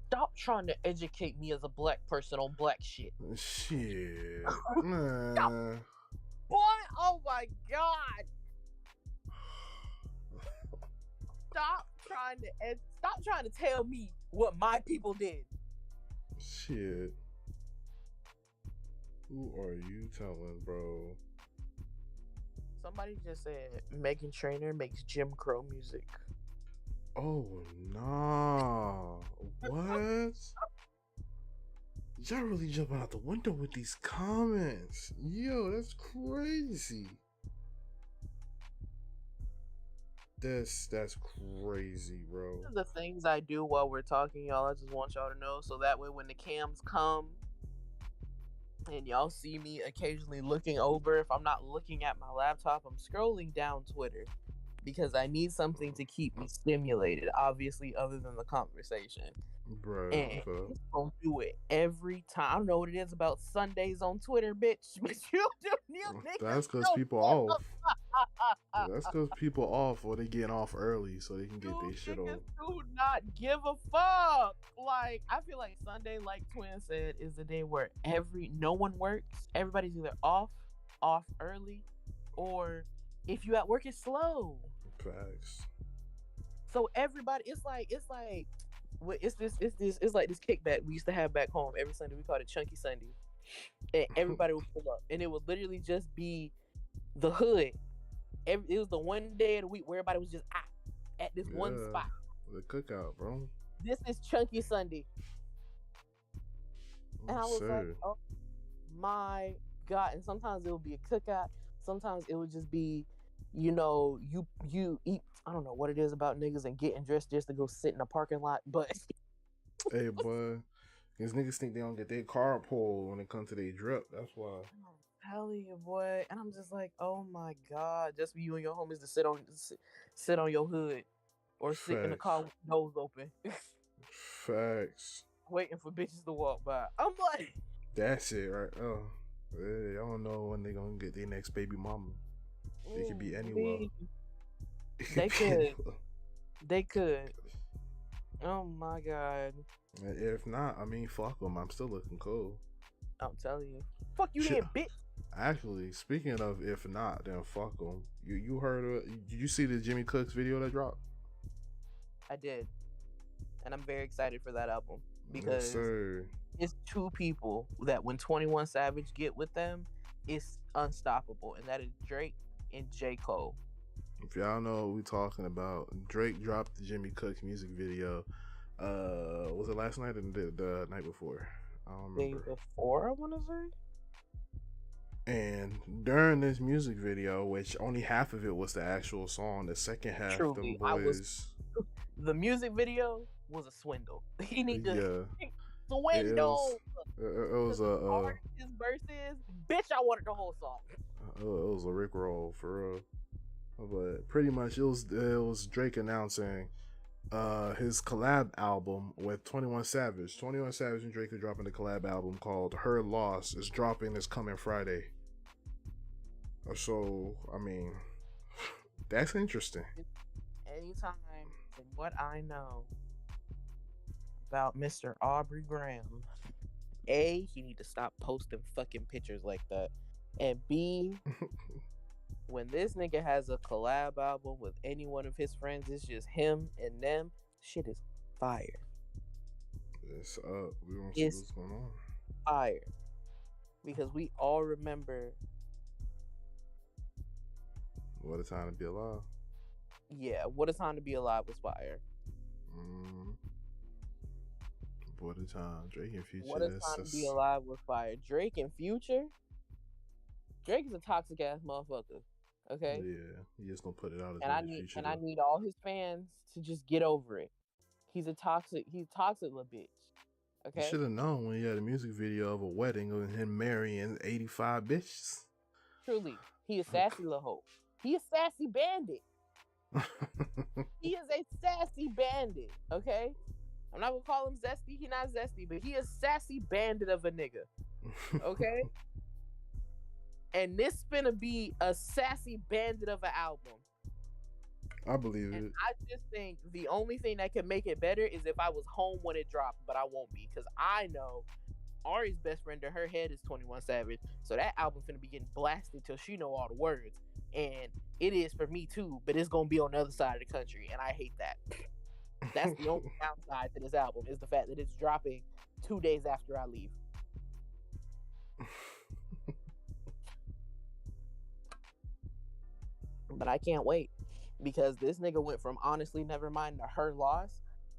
Stop trying to educate me as a black person on black shit. Shit. Nah. Boy, oh my god. Stop trying to tell me what my people did. Shit. Who are you telling, bro? Somebody just said Meghan Trainor makes Jim Crow music. Oh, nah. What? Y'all really jumping out the window with these comments. Yo, that's crazy. That's crazy, bro. These are the things I do while we're talking, y'all. I just want y'all to know so that way when the cams come and y'all see me occasionally looking over, if I'm not looking at my laptop, I'm scrolling down Twitter because I need something to keep me stimulated, obviously, other than the conversation. Bro, And he's gonna do it every time. I don't know what it is about Sundays on Twitter, bitch, but you that's because people off. That's because people off, or they getting off early so they can get their shit off. Do not give a fuck. Like, I feel like Sunday, like Twin said, is the day where no one works. Everybody's either off early, or if you at work, it's slow. Facts. So everybody, it's like this kickback we used to have back home every Sunday. We called it Chunky Sunday, and everybody would pull up, and it would literally just be the hood. It was the one day of the week where everybody was just at this one spot. The cookout, bro. This is Chunky Sunday, and I was like, oh my god! And sometimes it would be a cookout. Sometimes it would just be, you eat. I don't know what it is about niggas and getting dressed just to go sit in a parking lot, but hey, boy, because niggas think they don't get their car pulled when it comes to their drip. That's why. I'm telling you, boy. And I'm just like, oh my god, just for you and your homies to sit on your hood or sit in the car with the doors open. Facts. Waiting for bitches to walk by. I'm like, that's it, right? Oh, I don't know when they gonna get their next baby mama. It could be anywhere. They could. They could. Oh my god. If not, I mean, fuck them. I'm still looking cool. I'm telling you. Fuck you, Shit. then, bitch. Actually, speaking of if not, then fuck them. You heard of? Did you see the Jimmy Cooks video that dropped? I did, and I'm very excited for that album Yes, because sir. it's two people that when 21 Savage get with them, it's unstoppable, and that is Drake and J. Cole. If y'all know what we talking about, Drake dropped the Jimmy Cooks music video. Was it last night or the night before? I don't Day remember. before, I want to say. And during this music video, which only half of it was the actual song, the second half, Truly, them boys. The music video was a swindle. He need to swindle. swindle. It was a his verses, bitch. I wanted the whole song. it was a Rick roll for real. But pretty much it was Drake announcing his collab album with 21 Savage. 21 Savage and Drake are dropping a collab album called Her Loss. It's dropping this coming Friday. So, I mean, that's interesting. Anytime, from what I know about Mr. Aubrey Graham, A, he need to stop posting fucking pictures like that. And B, when this nigga has a collab album with any one of his friends, it's just him and them, shit is fire. It's up. We don't see what's going on. Fire. Because we all remember What a Time to Be Alive. Yeah, What a Time to Be Alive was fire. What a time. Drake and Future. What a Time to Be Alive was fire. Drake and Future? Drake is a toxic ass motherfucker. Okay? Yeah, he just gonna put it out as Future. And I need all his fans to just get over it. He's a toxic little bitch. Okay? You should have known when he had a music video of a wedding of him marrying 85 bitches. Truly, he a sassy little hoe. He a sassy bandit. He is a sassy bandit, okay? I'm not gonna call him zesty. He not zesty, but he is sassy bandit of a nigga, okay? And this finna be a sassy bandit of an album. I believe and it. I just think the only thing that could make it better is if I was home when it dropped, but I won't be because I know Ari's best friend to her head is 21 Savage, so that album finna be getting blasted till she know all the words. And it is for me too, but it's gonna be on the other side of the country, and I hate that. That's the only downside to this album is the fact that it's dropping 2 days after I leave. But I can't wait because this nigga went from Honestly Nevermind to Her Loss.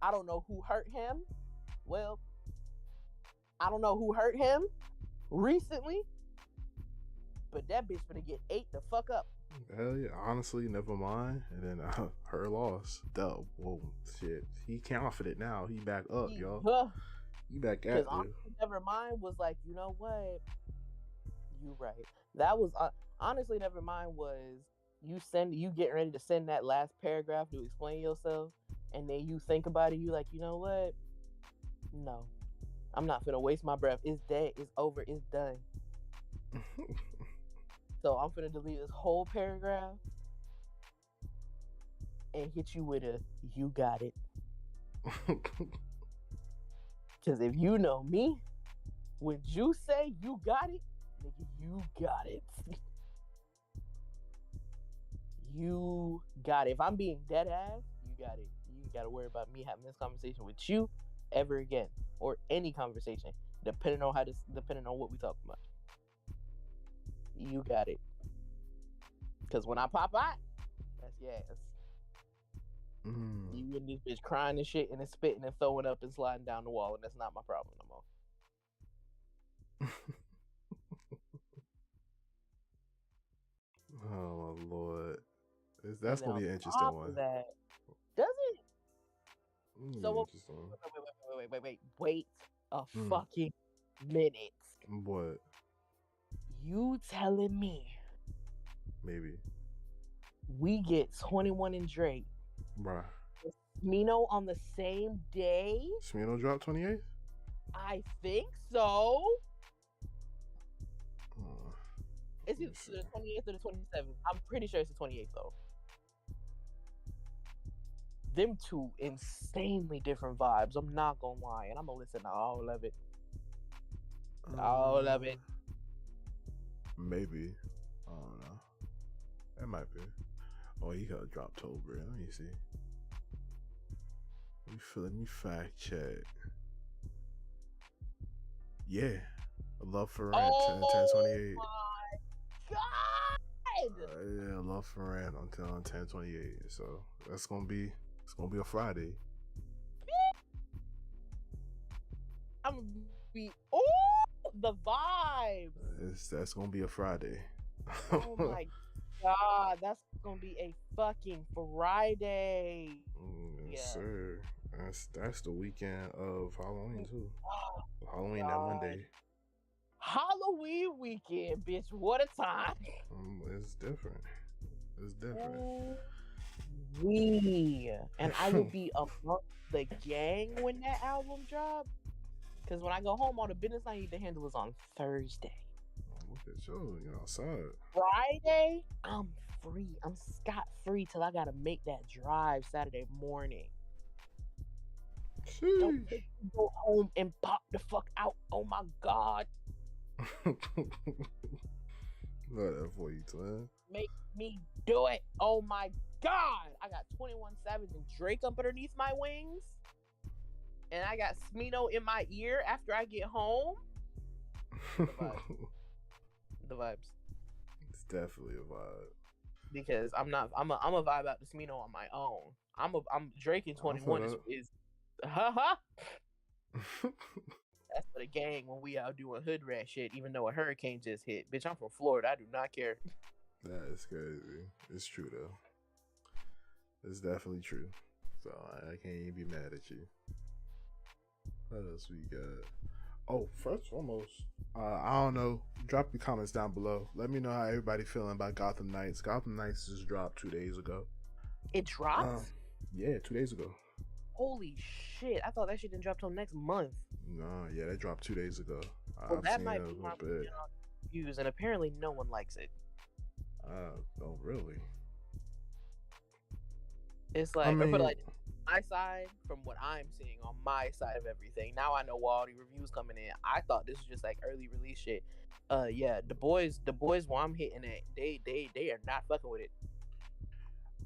I don't know who hurt him. Well, I don't know who hurt him recently, but that bitch gonna get ate the fuck up. Hell yeah, Honestly Nevermind, and then Her Loss. Duh, whoa, shit. He confident now. He back up, y'all. He back at you. Nevermind was like, you know what? You right. That was Honestly Nevermind was you getting ready to send that last paragraph to explain yourself, and then you think about it. You like, you know what? No, I'm not gonna waste my breath. It's dead. It's over. It's done. So I'm gonna delete this whole paragraph and hit you with a "you got it." Because if you know me, when you say you got it, nigga, you got it. You got it. If I'm being dead ass, you got it. You ain't gotta worry about me having this conversation with you ever again, or any conversation, depending on what we talk about. You got it. Because when I pop out, that's yes. You in this bitch crying and shit and then spitting and throwing up and sliding down the wall, and that's not my problem no more. Oh my lord. That's gonna be an interesting one. That, does it? So wait a fucking minute. What? You telling me maybe we get 21 and Drake, bruh, Smino on the same day? Smino dropped 28th? I think so. Is it the 28th or the 27th? I'm pretty sure it's the 28th though. them two insanely different vibes. I'm not gonna lie, and I'm gonna listen to all of it. All of it. Maybe. I don't know. It might be. Oh, he got dropped over. Let me see. Let me fact check. Yeah. Love for Rent, 10/28. My God! Yeah, Love for Rent until 10/28. So it's gonna be a Friday. I'm gonna be the vibes. That's gonna be a Friday. Oh my God, that's gonna be a fucking Friday. Yes, sir. That's the weekend of Halloween too. Halloween that God. Monday. Halloween weekend, bitch. What a time. It's different. It's different. And I will be amongst the gang when that album drops. Because when I go home, all the business I need to handle is on Thursday. Look at you, you're outside. Friday, I'm free. I'm scot-free till I gotta make that drive Saturday morning. Sheesh. Don't make me go home and pop the fuck out. Oh my God. Love that for you, twin. Make me do it. Oh my God. I got 21 Savage and Drake up underneath my wings. And I got Smino in my ear after I get home. The vibes. It's definitely a vibe. Because I'm a vibe out to Smino on my own. I'm Drake in 21 is haha. That's for the gang when we out doing hood rat shit, even though a hurricane just hit. Bitch, I'm from Florida. I do not care. That is crazy. It's true though. It's definitely true. So I can't even be mad at you. What else we got? Oh, first and foremost, I don't know. Drop your comments down below. Let me know how everybody feeling about Gotham Knights. Gotham Knights just dropped 2 days ago. It dropped? Yeah, 2 days ago. Holy shit. I thought that shit didn't drop till next month. No, yeah, that dropped 2 days ago. Well, that might be my views, and apparently no one likes it. Oh, really? It's like, I mean, my side, from what I'm seeing on my side of everything. Now I know all the reviews coming in. I thought this was just like early release shit. Yeah, the boys while I'm hitting it, they are not fucking with it.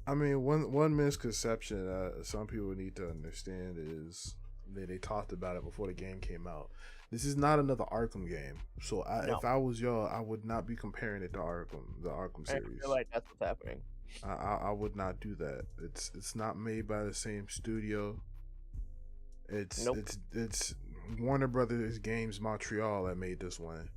I mean, one misconception some people need to understand is that they talked about it before the game came out. This is not another Arkham game. So if I was y'all, I would not be comparing it to the Arkham series. I feel like that's what's happening. I would not do that. It's not made by the same studio. It's Warner Brothers Games Montreal that made this one.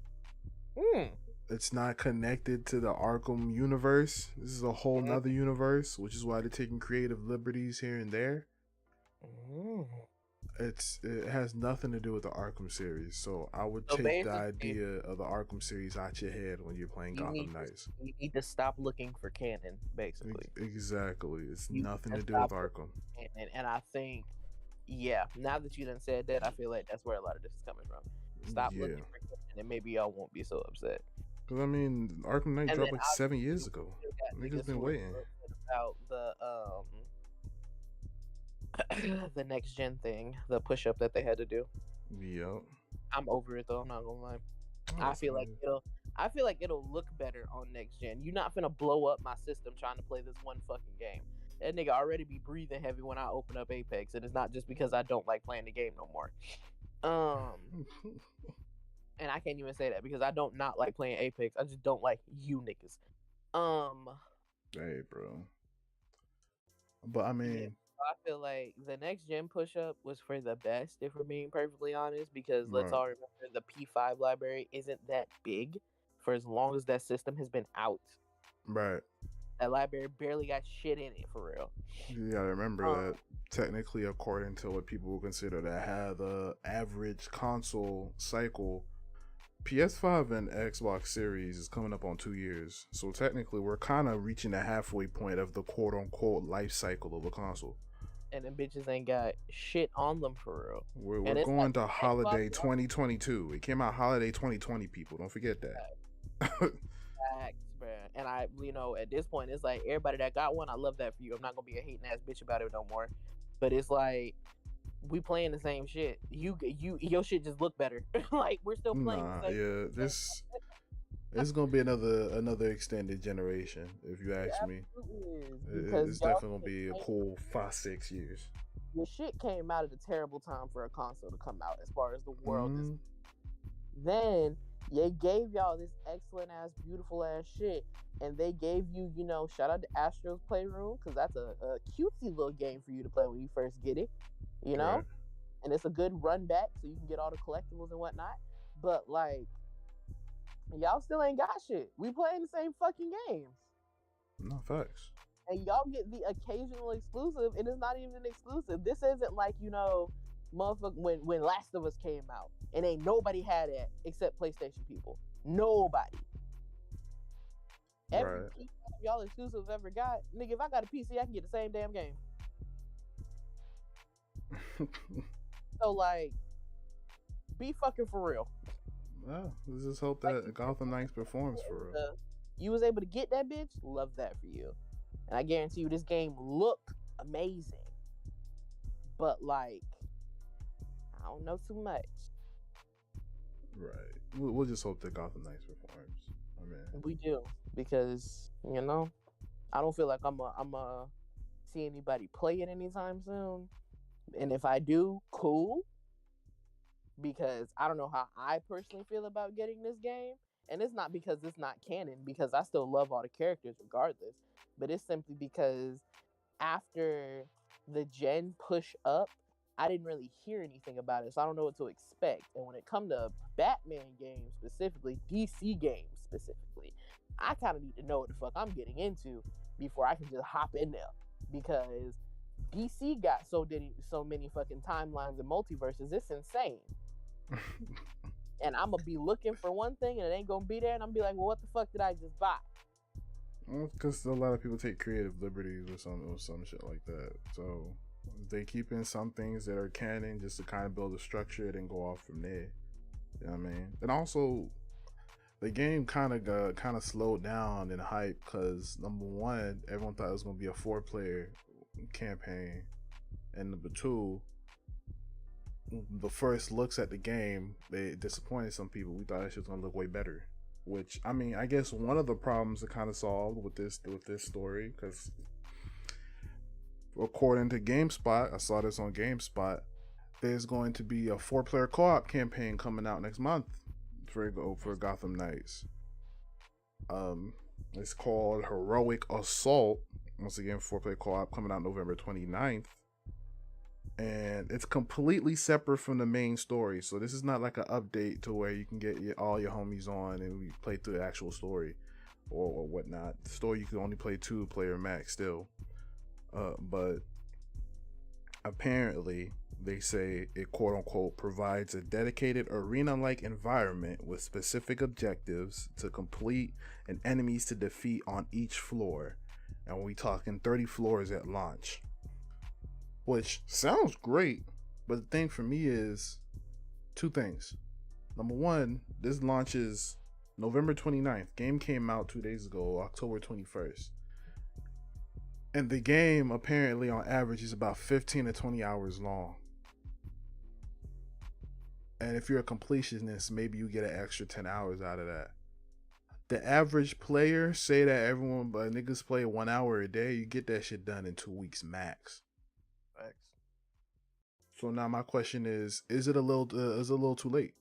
It's not connected to the Arkham universe. This is a whole nother universe, which is why they're taking creative liberties here and there. It has nothing to do with the Arkham series, so I would take the idea of the Arkham series out your head when you're playing Gotham Knights. You need to stop looking for canon, basically. Exactly. It's nothing to do with Arkham. And I think, yeah, now that you done said that, I feel like that's where a lot of this is coming from. Stop looking for canon, and maybe y'all won't be so upset. Because, I mean, Arkham Knight dropped like 7 years ago. Niggas been waiting. About the next gen thing, the push up that they had to do. Yep. I'm over it though. I'm not gonna lie. I feel like it'll look better on next gen. You're not finna blow up my system trying to play this one fucking game. That nigga already be breathing heavy when I open up Apex, and it's not just because I don't like playing the game no more. And I can't even say that because I don't not like playing Apex. I just don't like you niggas. Hey, bro. But I mean. Yeah. I feel like the next gen push up was for the best, if we're being perfectly honest, because let's all remember the P5 library isn't that big for as long as that system has been out. Right. That library barely got shit in it for real. You gotta remember that technically, according to what people will consider to have the average console cycle, PS5 and Xbox Series is coming up on 2 years. So technically, we're kind of reaching the halfway point of the quote-unquote life cycle of a console. And them bitches ain't got shit on them for real. We're going to holiday 2022. It came out holiday 2020, people. Don't forget that. Facts, bruh. and I, at this point, it's like everybody that got one, I love that for you. I'm not gonna be a hating ass bitch about it no more. But it's like we playing the same shit. Your shit just look better. Like we're still playing the same. Yeah, it's gonna be another extended generation, if you ask me. It's definitely gonna be a cool 5-6 years. Your shit came out at a terrible time for a console to come out, as far as the world is. Then they gave y'all this excellent ass, beautiful ass shit, and they gave you, shout out to Astro's Playroom, because that's a cutesy little game for you to play when you first get it, Right. and it's a good run back, so you can get all the collectibles and whatnot. But like, y'all still ain't got shit. We playing the same fucking games. No, facts. And y'all get the occasional exclusive, and it's not even an exclusive. This isn't like, motherfucker, when Last of Us came out, and ain't nobody had it except PlayStation people. Nobody. Every piece of y'all exclusives ever got, nigga, if I got a PC, I can get the same damn game. So like, be fucking for real. Well, let's just hope that Gotham Knights performs for real. You was able to get that bitch. Love that for you. And I guarantee you, this game look amazing. But like, I don't know too much. Right. We'll just hope that Gotham Knights performs. I mean, We do, because I don't feel like I'm a see anybody play it anytime soon. And if I do, cool. Because I don't know how I personally feel about getting this game. And it's not because it's not canon, because I still love all the characters regardless. But it's simply because after the gen push up, I didn't really hear anything about it. So I don't know what to expect. And when it comes to Batman games specifically, DC games specifically, I kind of need to know what the fuck I'm getting into before I can just hop in there. Because DC got so many fucking timelines and multiverses, it's insane. And I'm gonna be looking for one thing and it ain't gonna be there, and I'm gonna be like, well, what the fuck did I just buy? Because a lot of people take creative liberties or some shit like that. So they keep in some things that are canon just to kind of build a structure and then go off from there. You know what I mean? And also, the game kind of slowed down in hype because number one, everyone thought it was gonna be a 4-player campaign, and number two, the first looks at the game, they disappointed some people. We thought that shit was gonna look way better. Which, I mean, I guess one of the problems that kind of solved with this story, because according to GameSpot, I saw this on GameSpot, there's going to be a 4-player co-op campaign coming out next month for Gotham Knights. It's called Heroic Assault. Once again, 4-player co-op coming out November 29th. And it's completely separate from the main story. So this is not like an update to where you can get all your homies on and we play through the actual story or whatnot. The story you can only play 2-player max still. But apparently they say it quote unquote provides a dedicated arena-like environment with specific objectives to complete and enemies to defeat on each floor. And we talking 30 floors at launch. Which sounds great, but the thing for me is 2 things. Number one, this launches November 29th. Game came out 2 days ago, October 21st. And the game apparently on average is about 15 to 20 hours long. And if you're a completionist, maybe you get an extra 10 hours out of that. The average player, say that niggas play 1 hour a day, you get that shit done in 2 weeks max. So now my question is it a little too late?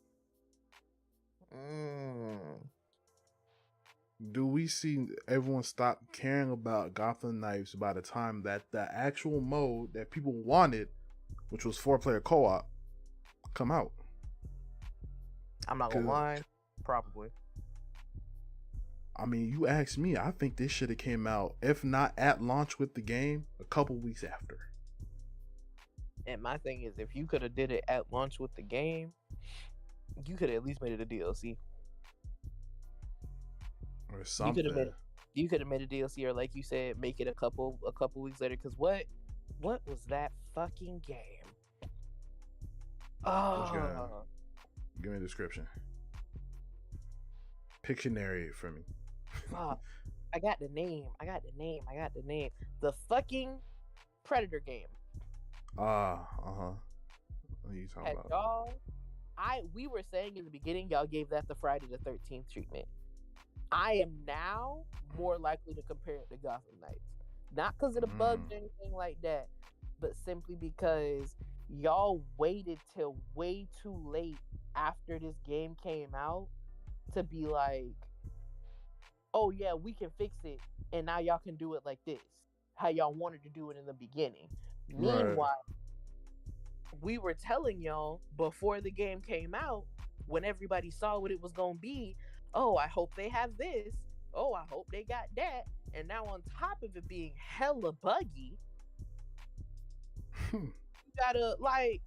Do we see everyone stop caring about Gotham Knights by the time that the actual mode that people wanted, which was 4-player co-op, come out? I'm not gonna lie, probably. I mean, you ask me, I think this should have came out, if not at launch with the game, a couple weeks after. And my thing is, if you could have did it at launch with the game, you could have at least made it a DLC. Or something. You could have made a DLC, or like you said, make it a couple weeks later. Because what was that fucking game? Oh, give me a description. Pictionary it for me. Fuck. I got the name. The fucking Predator game. What are you talking Had about? y'all? We were saying in the beginning, y'all gave that the Friday the 13th treatment. I am now more likely to compare it to Gotham Knights, not because of the bugs or anything like that, but simply because y'all waited till way too late after this game came out to be like, oh yeah, we can fix it, and now y'all can do it like this, how y'all wanted to do it in the beginning. Right. Meanwhile, we were telling y'all before the game came out, when everybody saw what it was gonna be, oh, I hope they have this, oh, I hope they got that, and now on top of it being hella buggy, you gotta, like,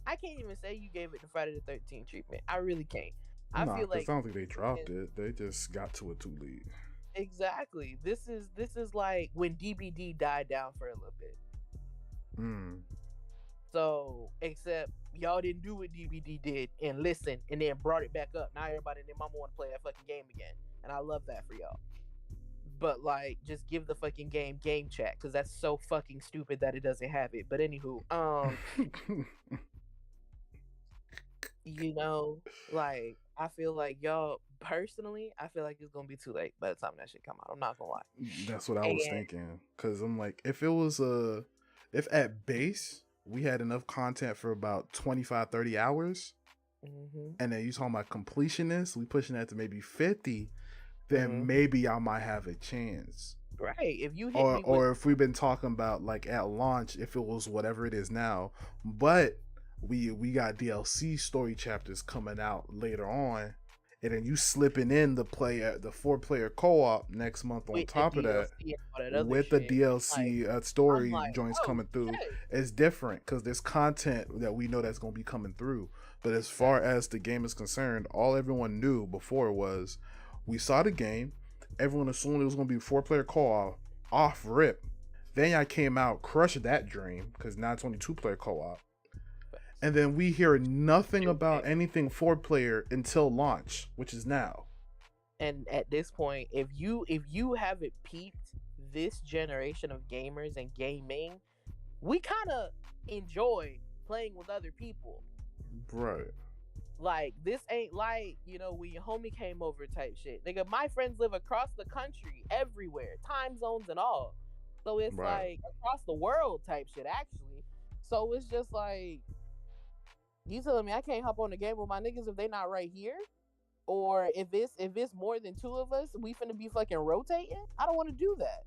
I can't even say you gave it the Friday the 13th treatment. I really can't. I feel like I don't think they dropped it. They just got to it too late. Exactly. This is like when DBD died down for a little bit. So, except y'all didn't do what DBD did and listen and then brought it back up. Now everybody and their mama want to play that fucking game again. And I love that for y'all. But, like, just give the fucking game chat, because that's so fucking stupid that it doesn't have it. But anywho, you know, like, I feel like y'all, personally, I feel like it's gonna be too late by the time that shit come out. I'm not gonna lie. That's what I was thinking. Because I'm like, if at base we had enough content for about 25, 30 hours, and then you talking about completionists, we pushing that to maybe 50, then maybe I might have a chance. Right. If you hit or if we've been talking about, like, at launch, if it was whatever it is now, but we got DLC story chapters coming out later on, and then you slipping in the 4-player co-op next month on top of that, with the DLC story joints coming through, it's different because there's content that we know that's going to be coming through. But as far as the game is concerned, all everyone knew before was, we saw the game, everyone assumed it was going to be 4-player co-op off rip. Then I came out, crushed that dream, because now it's only 2-player co-op. And then we hear nothing about anything 4-player until launch, which is now. And at this point, if you haven't peeped this generation of gamers and gaming, we kind of enjoy playing with other people. Right. Like, this ain't like, you know, when your homie came over type shit. Nigga, my friends live across the country, everywhere, time zones and all. So it's like across the world type shit, actually. So it's just like, you telling me I can't hop on the game with my niggas if they not right here? Or if it's more than 2 of us, we finna be fucking rotating? I don't want to do that.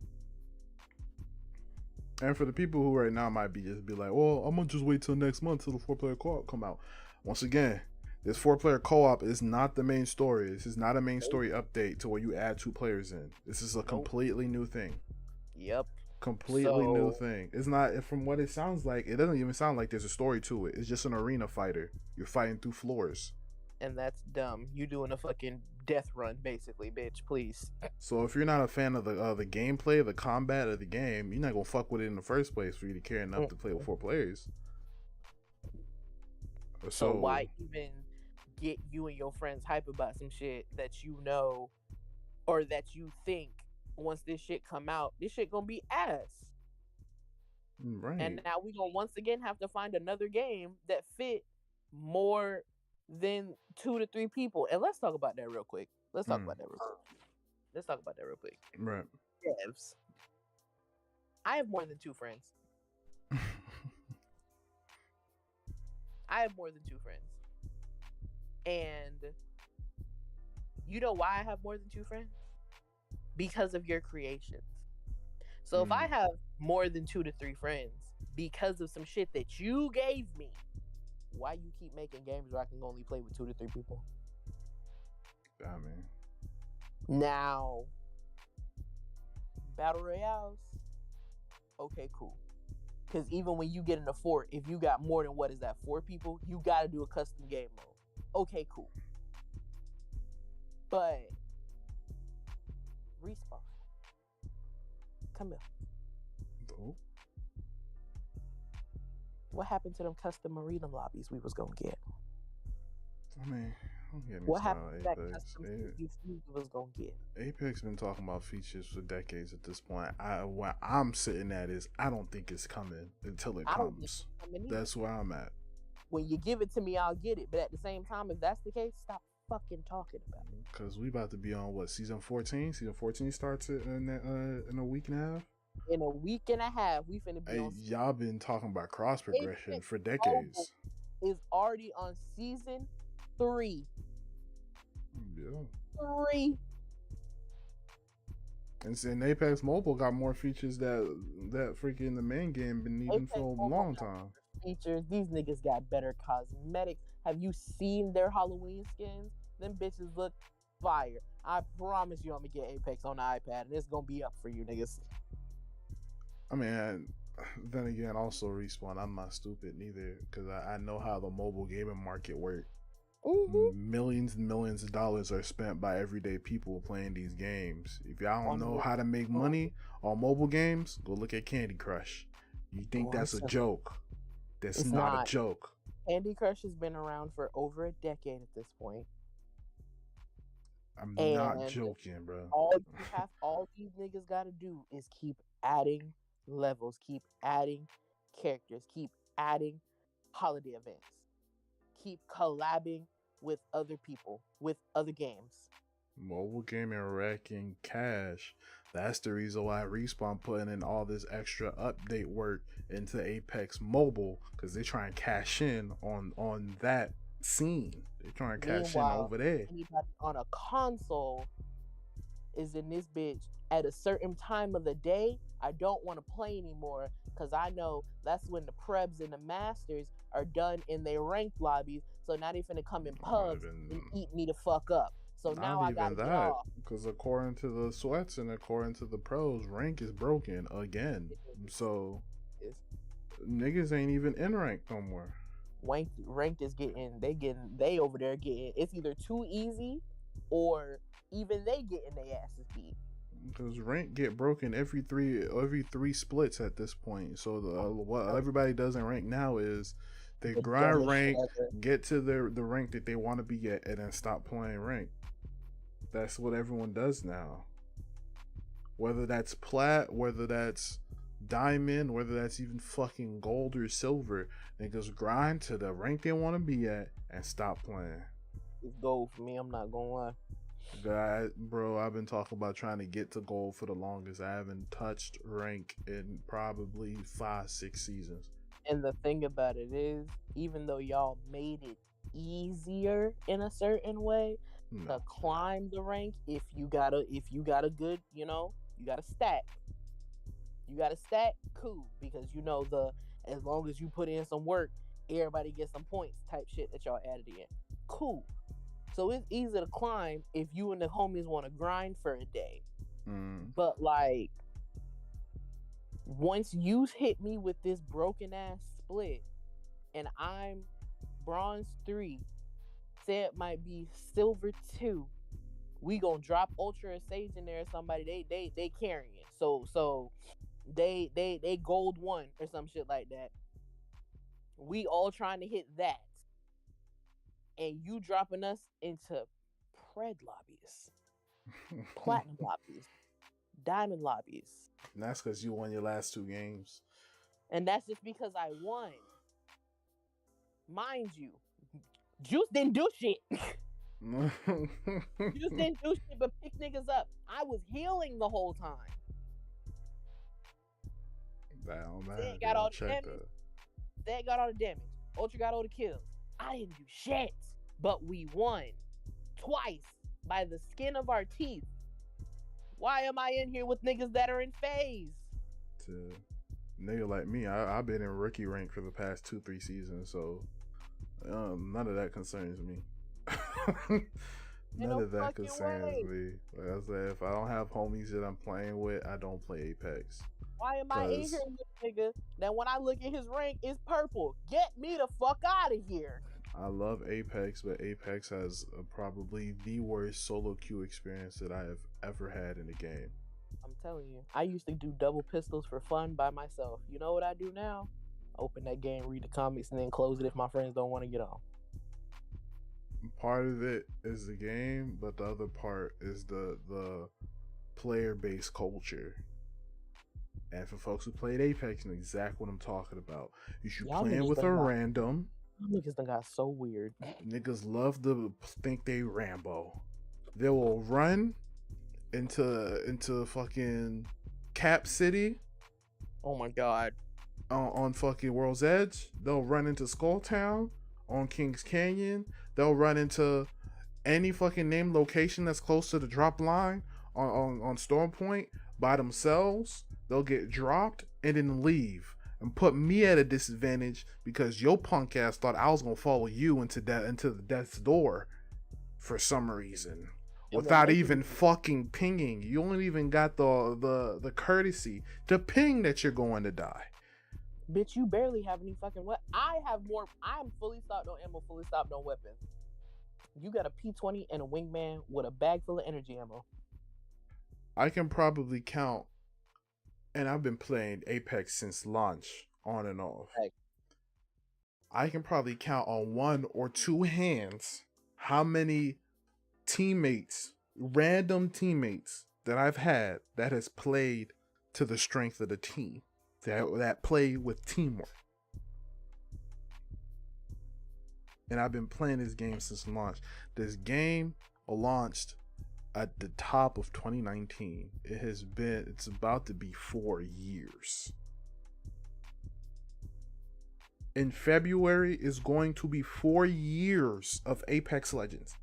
And for the people who right now might be like, well, I'm gonna just wait till next month till the 4-player co-op come out. Once again, this 4-player co-op is not the main story. This is not a main story update to where you add 2 players in. This is a completely new thing. Yep. Completely new thing. It's not, from what it sounds like, it doesn't even sound like there's a story to it. It's just an arena fighter. You're fighting through floors. And that's dumb. You doing a fucking death run, basically, bitch. Please. So if you're not a fan of the gameplay, the combat of the game, you're not gonna fuck with it in the first place for you to care enough to play with 4 players. So why even get you and your friends hype about some shit that you know, or that you think once this shit come out, this shit gonna be ass. Right. And now we gonna once again have to find another game that fit more than 2 to 3 people. And let's talk about that real quick. Let's talk about that real quick. Right. Devs. I have more than 2 friends. I have more than 2 friends. And you know why I have more than 2 friends? Because of your creations. So if I have more than 2 to 3 friends because of some shit that you gave me, why you keep making games where I can only play with 2 to 3 people? I mean, now, battle royales, okay, cool. Because even when you get in a fort, if you got more than 4 people, you gotta do a custom game mode. Okay, cool. But Respawn, come here. Oh. What happened to them custom arena lobbies we was gonna get? I mean, Don't get me What started happened on to that Apex. custom you was gonna get? Apex been talking about features for decades at this point. Where I'm sitting at is I don't think it's coming until it I don't think comes. it's coming either. That's where I'm at. When you give it to me, I'll get it. But at the same time, if that's the case, stop fucking talking about it. Because we about to be on what, season 14? Season 14 starts in a week and a half. In a week and a half, we finna be on. Y'all been talking about cross progression Apex for decades. Is already on season 3. Yeah. 3. And Apex Mobile got more features that freaking the main game been needing for a long time. Features. These niggas got better cosmetics. Have you seen their Halloween skins? Them bitches look fire. I promise you, I'm gonna get Apex on the iPad, and it's gonna be up for you niggas. I mean, then again, also Respawn. I'm not stupid neither, because I know how the mobile gaming market works. Mm-hmm. Millions and millions of dollars are spent by everyday people playing these games. If y'all don't know how to make money on mobile games, go look at Candy Crush. You think that's a joke? That's not a joke. Candy Crush has been around for over a decade at this point. I'm not joking, bro. All these niggas gotta do is keep adding levels, keep adding characters, keep adding holiday events, keep collabing with other people, with other games. Mobile gaming wrecking cash. That's the reason why Respawn putting in all this extra update work into Apex Mobile, because they try and cash in on that scene. They try and cash in over there. Anybody on a console is in this bitch at a certain time of the day. I don't want to play anymore because I know that's when the prebs and the masters are done in their ranked lobbies. So now they finna come in pubs and eat me the fuck up. So now I gotta get off. Because according to the sweats and according to the pros, rank is broken again. So niggas ain't even in rank no more. Ranked is they over there getting, it's either too easy or even they getting their asses beat. Because rank get broken every three splits at this point. So what everybody does in rank now is they grind rank, get to the rank that they want to be at, and then stop playing rank. That's what everyone does now. Whether that's plat, whether that's diamond, whether that's even fucking gold or silver, niggas grind to the rank they want to be at and stop playing. It's gold for me, I'm not gonna lie. Bro, I've been talking about trying to get to gold for the longest. I haven't touched rank in probably 5-6 seasons. And the thing about it is, even though y'all made it easier in a certain way to climb the rank, if you got a good, you got a stack. You got a stack, cool, because as long as you put in some work, everybody gets some points type shit that y'all added in. Cool. So it's easy to climb if you and the homies want to grind for a day. But like, once you hit me with this broken ass split and I'm bronze 3, say it might be silver 2, we gonna drop ultra sage in there or somebody, they carrying it. So they gold 1 or some shit like that. We all trying to hit that. And you dropping us into pred lobbies, platinum lobbies, diamond lobbies. And that's because you won your last 2 games. And that's just because I won. Mind you, Juice didn't do shit. Juice didn't do shit but pick niggas up. I was healing the whole time. They got all the damage. They got all the damage. Ultra got all the kills. I didn't do shit, but we won twice by the skin of our teeth. Why am I in here with niggas that are in phase? To nigga like me, I've been in rookie rank for the past 2-3 seasons, so none of that concerns me. None of that concerns me. Like I said, if I don't have homies that I'm playing with, I don't play Apex. Why am I in here with this nigga that when I look at his rank is purple? Get me the fuck out of here. I love Apex, but Apex has probably the worst solo queue experience that I have ever had in a game. I'm telling you, I used to do double pistols for fun by myself. You know what I do now? Open that game, read the comics, and then close it if my friends don't want to get on. part of it is the game, but the other part is the player-based culture. And for folks who played Apex, know exactly what I'm talking about. Is you Y'all playing niggas with done a got- random. Niggas done got so weird. Niggas love to think they Rambo. They will run into fucking Cap City Oh my god. on fucking World's Edge. They'll run into Skull Town on Kings Canyon. They'll run into any fucking named location that's close to the drop line on Storm Point by themselves. They'll get dropped and then leave and put me at a disadvantage because your punk ass thought I was gonna follow you into the death's door for some reason without even fucking pinging. You only even got the courtesy to ping that you're going to die. Bitch, you barely have any fucking what? I have more. I'm fully stocked on ammo, fully stocked on weapons. You got a P20 and a wingman with a bag full of energy ammo. I can probably count, and I've been playing Apex since launch, on and off. Right. I can probably count on one or two hands how many teammates, random teammates that I've had that has played to the strength of the team, that play with teamwork. And I've been playing this game since launch. This game launched at the top of 2019. It's about to be 4 years. In February is going to be 4 years of Apex Legends.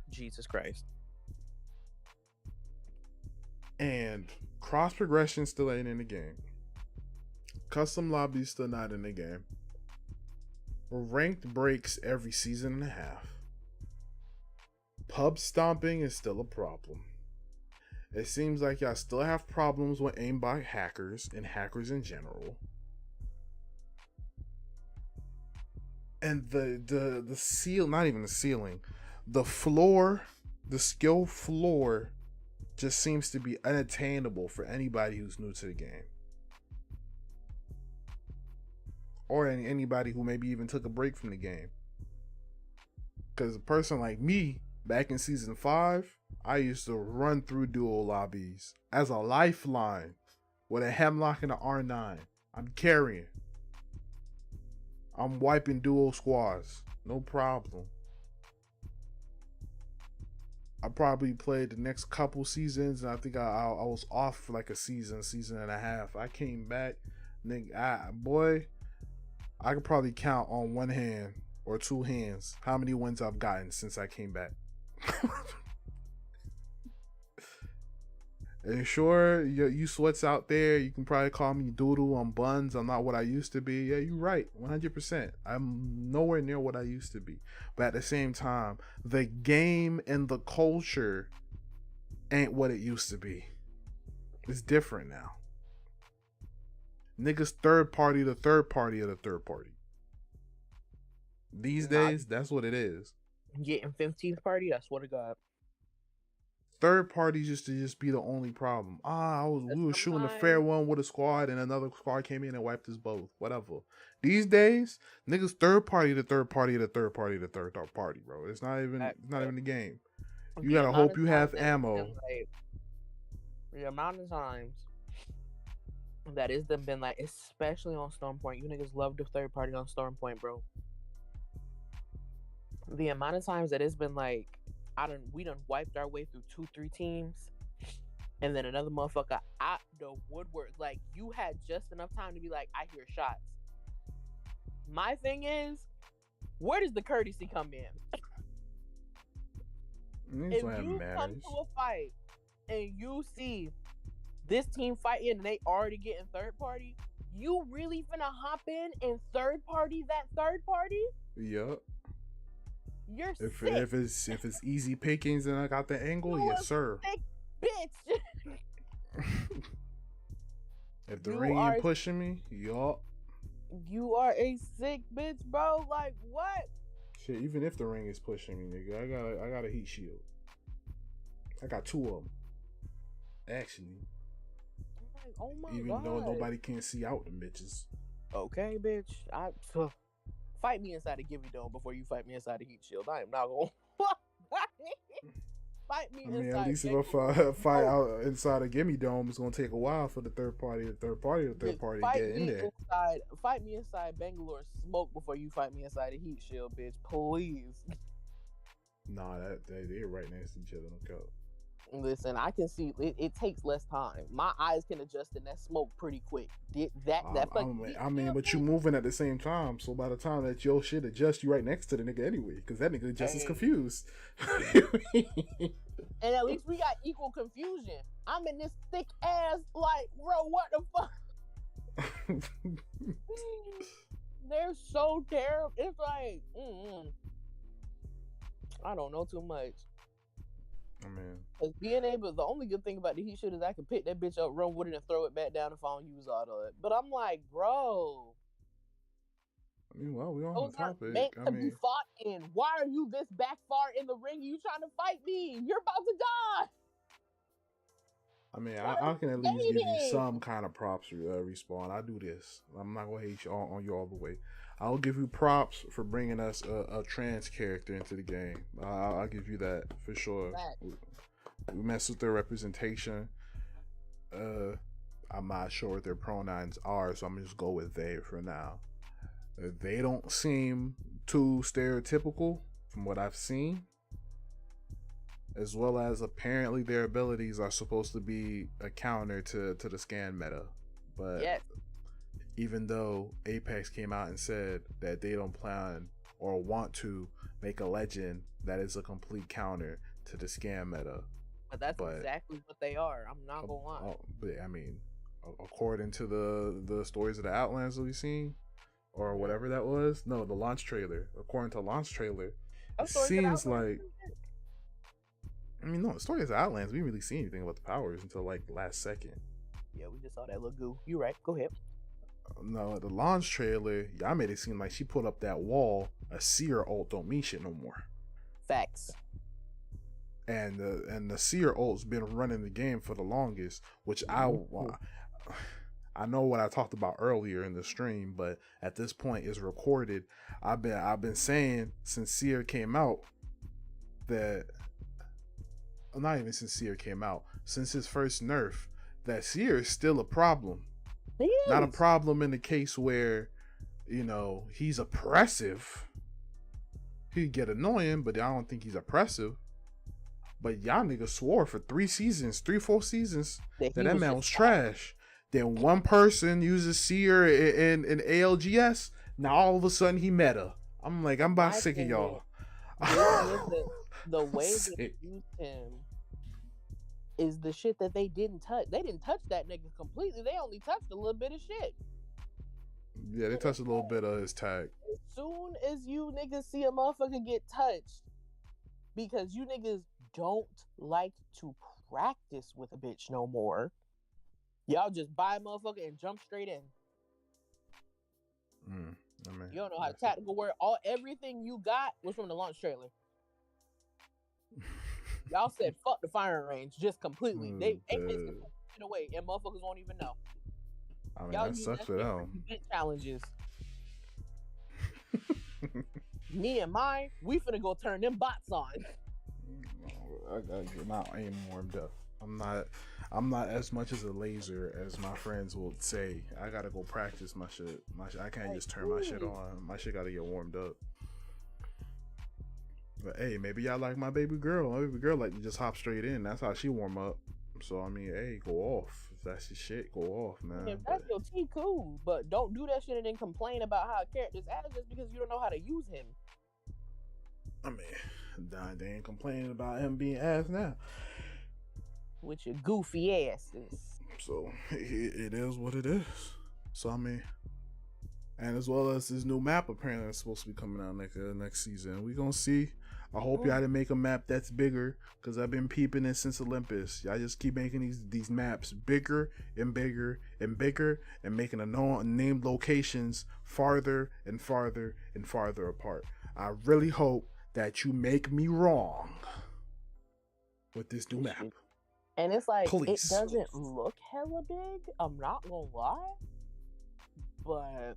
Jesus Christ. And cross progression still ain't in the game. Custom lobbies still not in the game. Ranked breaks every season and a half. Pub stomping is still a problem. It seems like y'all still have problems with aimbot hackers and hackers in general. And the seal, not even the ceiling, the floor, the skill floor just seems to be unattainable for anybody who's new to the game. Or anybody who maybe even took a break from the game. Because a person like me, back in season 5, I used to run through duo lobbies as a lifeline with a hemlock and an R9. I'm carrying. I'm wiping duo squads. No problem. I probably played the next couple seasons, and I think I was off for like a season and a half. I came back, nigga, boy, I could probably count on one hand or two hands how many wins I've gotten since I came back. And sure, you sweats out there, you can probably call me doodle on buns. I'm not what I used to be. Yeah, you're right, 100%. I'm nowhere near what I used to be. But at the same time, the game and the culture ain't what it used to be. It's different now. Niggas third party the third party of the third party. These days, that's what it is. Getting 15th party, I swear to God. Third parties used to just be the only problem. We were shooting a fair one with a squad, and another squad came in and wiped us both. Whatever. These days, niggas third party to third party to third party to third party, bro. It's not even the game. You gotta hope you have ammo. Like, the amount of times that it's been like, especially on Storm Point, you niggas love the third party on Storm Point, bro. The amount of times that it's been like, we done wiped our way through 2-3 teams, and then another motherfucker out the woodwork. Like, you had just enough time to be like, I hear shots. My thing is, where does the courtesy come in? If you come to a fight and you see this team fighting and they already getting third party, you really finna hop in and third party that third party? Yup. You're if sick. If it's easy pickings and I got the angle, yes sir. Sick bitch. If the ring ain't pushing me, yup. You are a sick bitch, bro. Like what? Shit, even if the ring is pushing me, nigga, I got a heat shield. I got 2 of them. Actually. Like, oh my even God. Though nobody can see out them bitches. Okay, bitch. fight me inside a Gimme Dome before you fight me inside a Heat Shield. I am not going. Fight me I mean, inside. at least if I fight out inside a Gimme Dome, it's gonna take a while for the third party to get in there. Fight me inside Bangalore Smoke before you fight me inside a Heat Shield, bitch. Please. Nah, they're right next to each other. Don't go. Listen, I can see it takes less time. My eyes can adjust in that smoke pretty quick. But you moving at the same time, so by the time that your shit adjusts, you right next to the nigga anyway, because that nigga just is confused. And at least we got equal confusion. I'm in this thick ass, like, bro, what the fuck? They're so terrible. It's like, I don't know too much. I mean, cause the only good thing about the Heat shit is I can pick that bitch up, run with it, and throw it back down if I don't use all of it. But I'm like, bro. I mean, well, we on the topic. Meant to be fought in. Why are you this back far in the ring? You trying to fight me? You're about to die. I mean, I can at least give you some kind of props, Respawn. I do this. I'm not gonna hate you on you all the way. I'll give you props for bringing us a trans character into the game. I'll give you that for sure. We mess with their representation. I'm not sure what their pronouns are, so I'm gonna just go with they for now. They don't seem too stereotypical from what I've seen, as well as apparently their abilities are supposed to be a counter to the scan meta. But yes. Even though Apex came out and said that they don't plan or want to make a legend that is a complete counter to the scan meta. But that's exactly what they are. I'm not gonna lie. But I mean, according to the stories of the Outlands that we've seen, or whatever that was, no, the launch trailer. According to the launch trailer, it seems like. I mean, no, the story of the Outlands, we didn't really see anything about the powers until like last second. Yeah, we just saw that little goo. You right? Go ahead. No, the launch trailer, y'all made it seem like she put up that wall. A seer ult don't mean shit no more. Facts. And the seer ult's been running the game for the longest, which I know what I talked about earlier in the stream, but at this point it's recorded. I've been saying since seer came out that, not even since seer came out, since his first nerf, that seer is still a problem. Not a problem in the case where, you know, he's oppressive. He'd get annoying, but I don't think he's oppressive. But y'all niggas swore for 4 seasons that man was trash. Then one person uses seer in ALGS. Now all of a sudden he meta. I'm like, I'm about sick of y'all. The way they used him is the shit that they didn't touch. They didn't touch that nigga completely. They only touched a little bit of shit. Yeah, they touched a little bit of his tag. As soon as you niggas see a motherfucker get touched, because you niggas don't like to practice with a bitch no more, y'all just buy a motherfucker and jump straight in. I mean, you don't know how tactical work. Everything you got was from the launch trailer. Y'all said fuck the firing range just completely. They Apex can put it away and motherfuckers won't even know. I mean, that sucks for them. Challenges. Me and mine, we finna go turn them bots on. I gotta get my aim warmed up. I'm not as much as a laser as my friends will say. I gotta go practice my shit. I can't just turn my shit on. My shit gotta get warmed up. But hey, maybe y'all like my baby girl. My baby girl like to just hop straight in. That's how she warm up. So I mean, hey, go off. If that's your shit, go off, man. If that's your T, cool. But don't do that shit and then complain about how a character's ass just because you don't know how to use him. I mean, they ain't complaining about him being ass now. With your goofy asses. So it is what it is. So I mean, and as well as this new map apparently is supposed to be coming out next season. We gonna see. I hope y'all didn't make a map that's bigger, because I've been peeping it since Olympus. Y'all just keep making these maps bigger and bigger and bigger, and making the named locations farther and farther and farther apart. I really hope that you make me wrong with this new map. And it's like, Please. It doesn't look hella big. I'm not gonna lie. But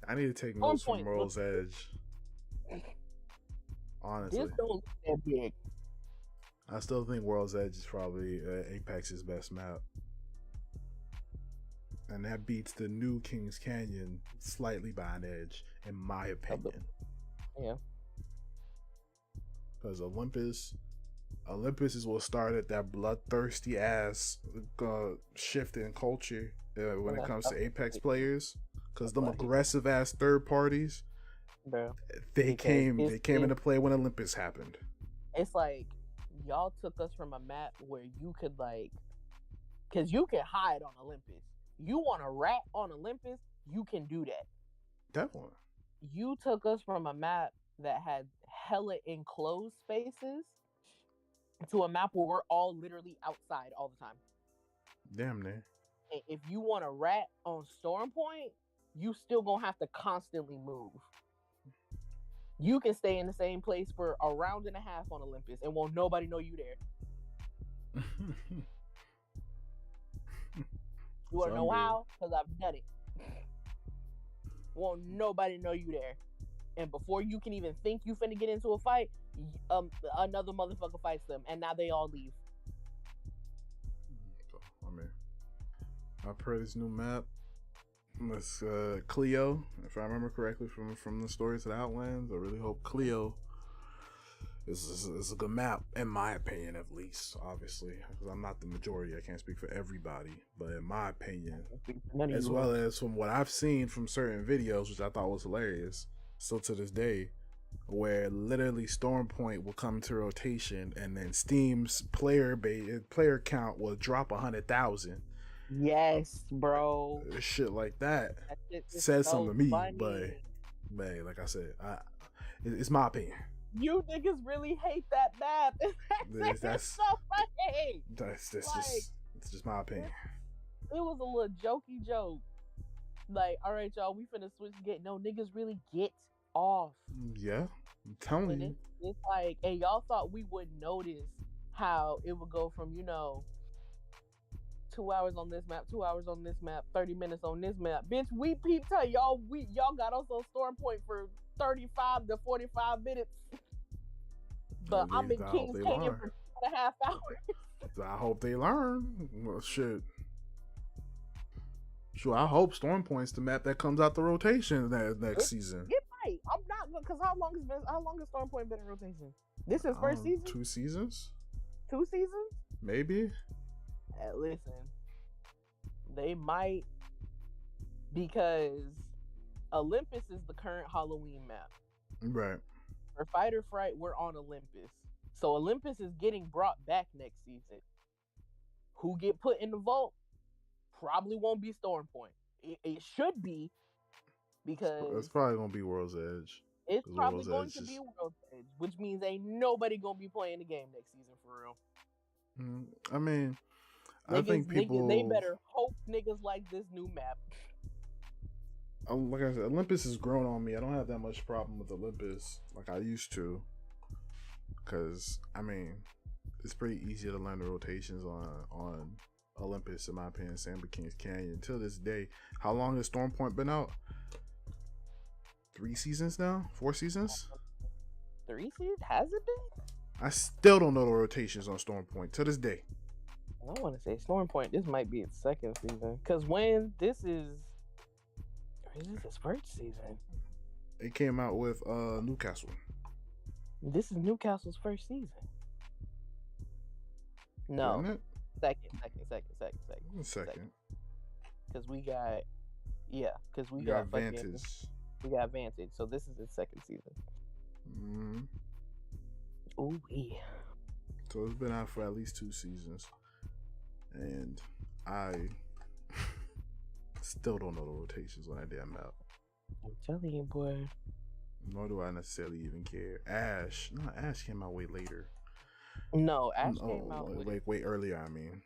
I need to take On notes from point, World's Edge. Honestly, This don't look that big. I still think World's Edge is probably Apex's best map. And that beats the new Kings Canyon slightly by an edge, in my opinion. Yeah. Because Olympus is what started that bloodthirsty ass shift in culture when it comes to Apex players. Because them aggressive ass third parties, bro, they came into play when Olympus happened. It's like y'all took us from a map where you could because you can hide on Olympus. You want to rat on Olympus, you can do that. Definitely. You took us from a map that had hella enclosed spaces to a map where we're all literally outside all the time. Damn near. And if you want to rat on Storm Point, you still gonna have to constantly move. You can stay in the same place for a round and a half on Olympus and won't nobody know you there. You wanna know how? Because I've done it. Won't nobody know you there. And before you can even think you finna get into a fight, another motherfucker fights them, and now they all leave. I mean, I've heard this new map. It's Cleo, if I remember correctly from the stories of the Outlands. I really hope Cleo is a good map, in my opinion, at least. Obviously, because I'm not the majority, I can't speak for everybody, but in my opinion, as well as from what I've seen from certain videos, which I thought was hilarious, still to this day, where literally Storm Point will come to rotation, and then Steam's player count will drop 100,000. Yes, bro. Shit like that says something to me, but like I said, it's my opinion. You niggas really hate that map. That's so funny. It's just my opinion. It was a little jokey joke. Like, all right, y'all, we finna switch to get. No, niggas really get off. Yeah, I'm telling you. It's like, and y'all thought we wouldn't notice how it would go from 2 hours on this map, 2 hours on this map, 30 minutes on this map. Bitch, we peeped her. Y'all got us on Storm Point for 35 to 45 minutes. But I'm in Kings Canyon for 2.5 hours. I hope they learn. Well, shit. Sure, I hope Storm Point's the map that comes out the rotation next season. It might. I'm not, because how long has Storm Point been in rotation? This is first season? 2 seasons? 2 seasons? Maybe. Listen, they might, because Olympus is the current Halloween map. Right. For Fight or Fright, we're on Olympus. So Olympus is getting brought back next season. Who get put in the vault? Probably won't be Storm Point. It should be, because it's probably gonna be World's Edge. It's probably going to be World's Edge, which means ain't nobody gonna be playing the game next season for real. I mean, niggas, I think people they better hope niggas like this new map. Like I said, Olympus has grown on me. I don't have that much problem with Olympus like I used to, because I mean, it's pretty easy to learn the rotations on Olympus, in my opinion. Same with Kings Canyon. Till this day, how long has Storm Point been out? 3 seasons now? 4 seasons? 3 seasons? Has it been? I still don't know the rotations on Storm Point to this day. I want to say Storm Point, this might be its 2nd season, because when this is its 1st season. It came out with Newcastle. This is Newcastle's 1st season. No. Isn't it? Second. Because we got Vantage. We got Vantage, so this is its 2nd season. Ooh, yeah. So it's been out for at least 2 seasons, and I still don't know the rotations on that damn map. I'm telling you, boy. Nor do I necessarily even care. Ash came out way later. No, Ash came out way earlier. I mean,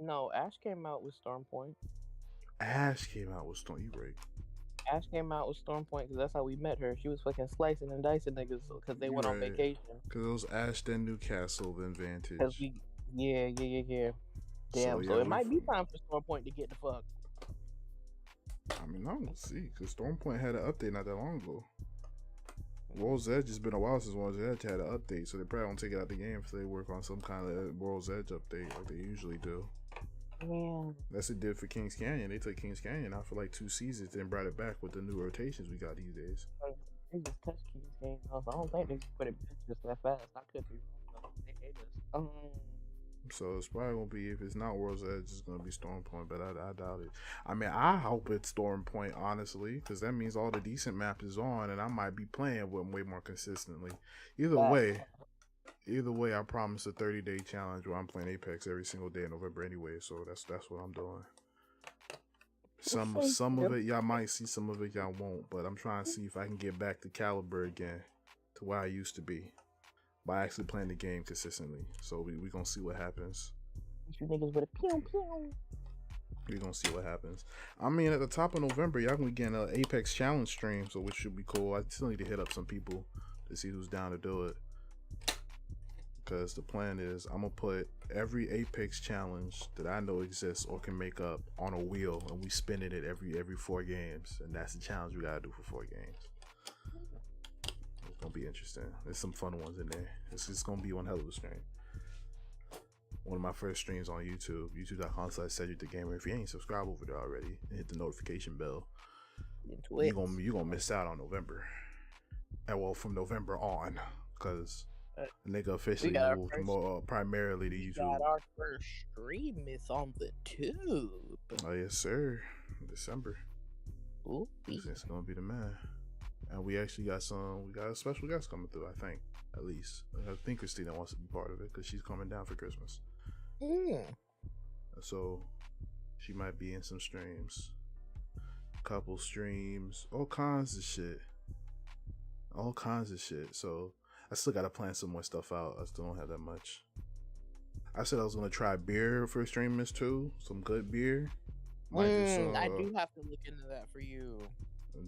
no, Ash came out with Storm Point. Ash came out with Storm. You right? Ash came out with Storm Point because that's how we met her. She was fucking slicing and dicing niggas because they went on vacation. Because it was Ash, then Newcastle, then Vantage. Yeah. Damn. So it might be time for Storm Point to get the fuck. I mean, I'm gonna see because Stormpoint had an update not that long ago. World's Edge has been a while since World's Edge had an update, so they probably won't take it out the game if they work on some kind of World's Edge update like they usually do. Yeah. That's what they did for Kings Canyon. They took Kings Canyon out for like 2 seasons, then brought it back with the new rotations we got these days. They just touched King's Game. I don't think they just put it back just that fast. I could be wrong. They hate us. So it's probably gonna be, if it's not World's Edge, it's gonna be Stormpoint, but I doubt it. I mean, I hope it's Stormpoint, honestly, because that means all the decent maps is on, and I might be playing with them way more consistently. Either way, I promise a 30-day challenge where I'm playing Apex every single day in November anyway. So that's what I'm doing. Some of it y'all might see, some of it y'all won't, but I'm trying to see if I can get back to caliber again, to where I used to be, by actually playing the game consistently. So we gonna see what happens. You niggas with a pew pew. We gonna see what happens. I mean, at the top of November, y'all gonna be getting an Apex challenge stream, so which should be cool. I still need to hit up some people to see who's down to do it. Because the plan is I'm gonna put every Apex challenge that I know exists or can make up on a wheel, and we spinning it every 4 games, and that's the challenge we gotta do for 4 games. It's gonna be interesting. There's some fun ones in there. It's gonna be one hell of a stream. One of my first streams on YouTube, youtube.com/CedricTheGamer. If you ain't subscribed over there already and hit the notification bell, you're gonna miss out on November. And well, from November on, because the nigga officially moved more primarily to YouTube. We got our first stream is on the tube. Oh yes, sir. December. Ooh, it's gonna be the man. And we actually got a special guest coming through, I think, at least. I think Christina wants to be part of it because she's coming down for Christmas. So she might be in some streams. Couple streams, all kinds of shit. So I still gotta plan some more stuff out. I still don't have that much. I said I was gonna try beer for streamers too. Some good beer. I do have to look into that for you.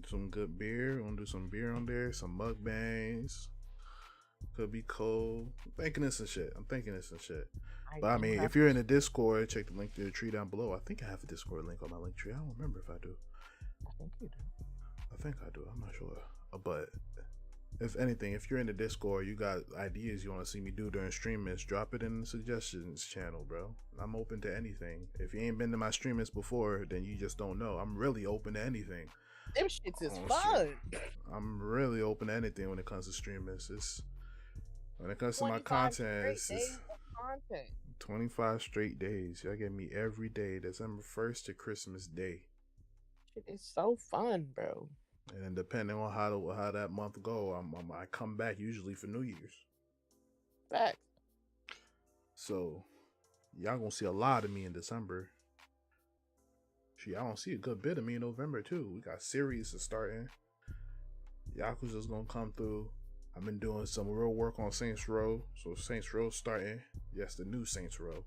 Some good beer. I'm gonna do some beer on there. Some mukbangs. Could be cold. I'm thinking of some shit. But I mean, if you're in the Discord, check the link to the tree down below. I think I have a Discord link on my link tree. I don't remember if I do. I think you do. I think I do. I'm not sure. But if anything, if you're in the Discord, you got ideas you want to see me do during stream miss, drop it in the suggestions channel, bro. I'm open to anything. If you ain't been to my stream miss before, then you just don't know. I'm really open to anything. Them shits is fun. I'm really open to anything when it comes to stream miss. When it comes to my content, it's 25 straight days. Y'all get me every day, December 1st to Christmas Day. Shit is so fun, bro. And then depending on how that month go, I come back usually for New Year's. Facts. So y'all gonna see a lot of me in December. Y'all gonna see a good bit of me in November too. We got series starting. Yakuza's gonna come through. I've been doing some real work on Saints Row. So Saints Row starting. Yes, the new Saints Row.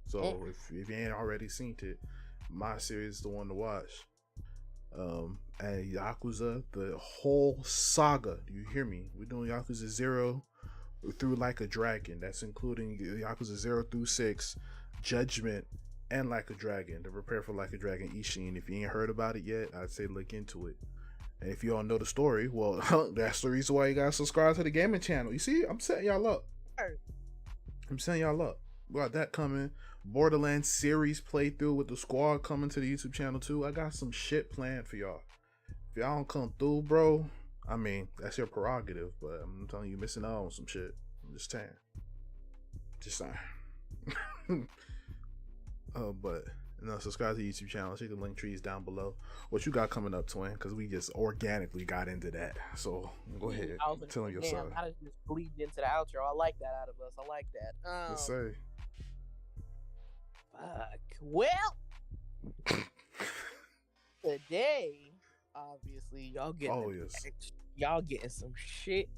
So if you ain't already seen it, my series is the one to watch. And Yakuza, the whole saga. Do you hear me? We're doing Yakuza 0 through Like a Dragon. That's including Yakuza 0 through 6, Judgment, and Like a Dragon. To prepare for Like a Dragon Ishin. If you ain't heard about it yet, I'd say look into it. And if you don't know the story, well, that's the reason why you gotta subscribe to the gaming channel. You see, I'm setting y'all up. We got that coming. Borderlands series playthrough with the squad coming to the YouTube channel too. I got some shit planned for y'all. If y'all don't come through, bro, I mean, that's your prerogative, but I'm telling you, missing out on some shit. I'm just saying. But subscribe to the YouTube channel. Check the link trees down below. What you got coming up, twin? Because we just organically got into that. So go ahead. Tell them your son. I just bleeded into the outro. I like that out of us. I like that. Let's say. Fuck. Well, today, obviously, y'all getting some shit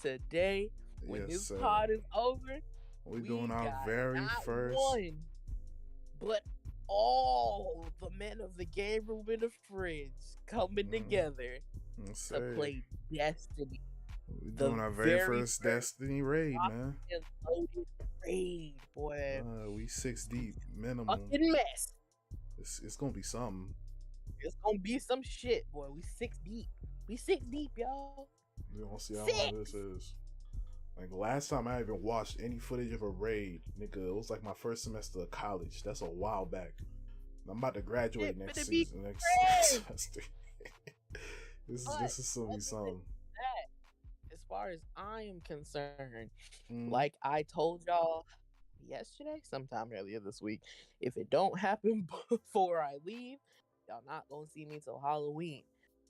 today. When this pod is over, we doing our very first one, but all the men of the game room in the fridge coming together to play Destiny. We're doing our very first Destiny raid, man. Loaded raid, boy. We 6 deep minimum. Fucking mess. It's gonna be something. It's gonna be some shit, boy. We 6 deep. We 6 deep, y'all. We're gonna see how long this is. Like last time I even watched any footage of a raid, nigga, it was like my first semester of college. That's a while back. I'm about to graduate next season, next semester. This is gonna be something. As far as I am concerned, like I told y'all yesterday, sometime earlier this week, if it don't happen before I leave, y'all not gonna see me till Halloween.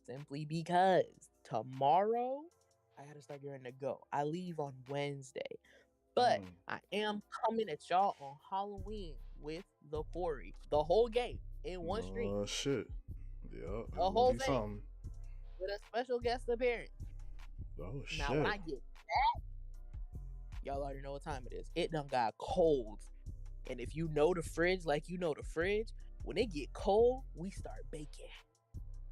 Simply because tomorrow I gotta start getting to go. I leave on Wednesday. But I am coming at y'all on Halloween with the Quarry. The whole game in one stream. Oh shit. Yeah. The whole thing. Something. With a special guest appearance. Oh shit. Now when I get that, y'all already know what time it is. It done got cold. And if you know the fridge like you know the fridge, when it get cold, we start baking.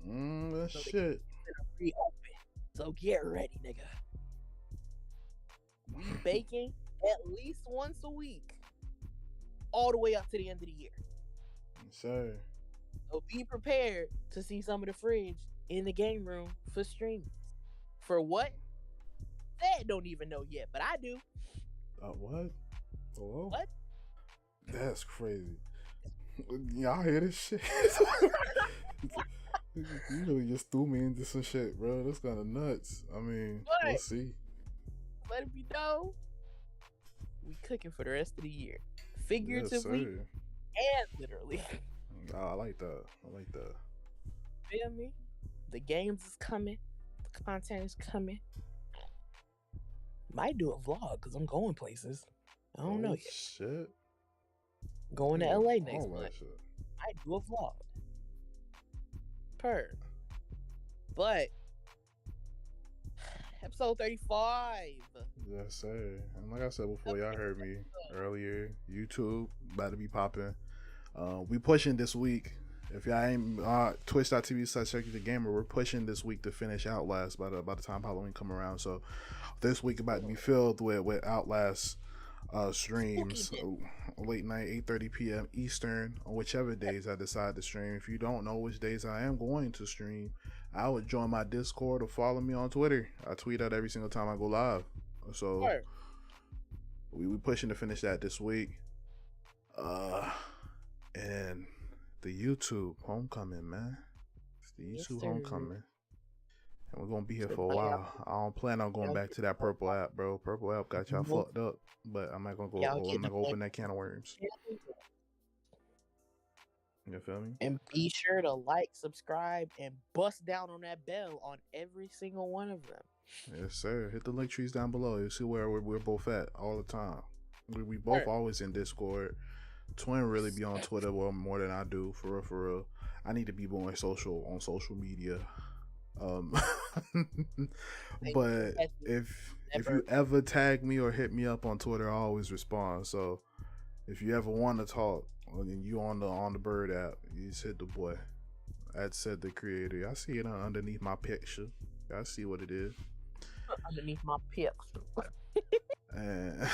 That shit. So get ready, nigga. We baking at least once a week. All the way up to the end of the year. Sir. So be prepared to see some of the fridge in the game room for streaming. For what? They don't even know yet, but I do. What? Hello? What? That's crazy. Y'all hear this shit? You really just threw me into some shit, bro. That's kind of nuts. I mean, we'll see. Let it be known. We cooking for the rest of the year. Figuratively and literally. I like that. I like that. Feel me? The games is coming. The content is coming. Might do a vlog because I'm going places. I don't know yet. Shit. Going to LA next month. Might do a vlog. But episode 35. Yes, sir. And like I said before, y'all heard me earlier. YouTube about to be popping. We pushing this week. If y'all ain't twitch.tv/CheckYouTheGamer, we're pushing this week to finish Outlast by the time Halloween come around. So this week about to be filled with Outlast streams, late night 8:30 p.m. Eastern, on whichever days I decide to stream. If you don't know which days I am going to stream, I would join my Discord or follow me on Twitter. I tweet out every single time I go live. So we pushing to finish that this week. And the YouTube homecoming, man. It's the YouTube homecoming. And we're gonna be here for a while. I don't plan on going back to that purple app, bro. Purple app got y'all fucked up. But I'm not gonna go. I'm not gonna open that can of worms. You feel me? And be sure to like, subscribe, and bust down on that bell on every single one of them. Yes, sir. Hit the link trees down below. You see where we're both at all the time. We both always in Discord. Twin really be on Twitter more than I do, for real. I need to be more on social media. But if you ever tag me or hit me up on Twitter, I always respond. So if you ever want to talk, and you on the Bird app, you just hit the boy. That said the creator. I see it underneath my picture. I see what it is. Underneath my picture. And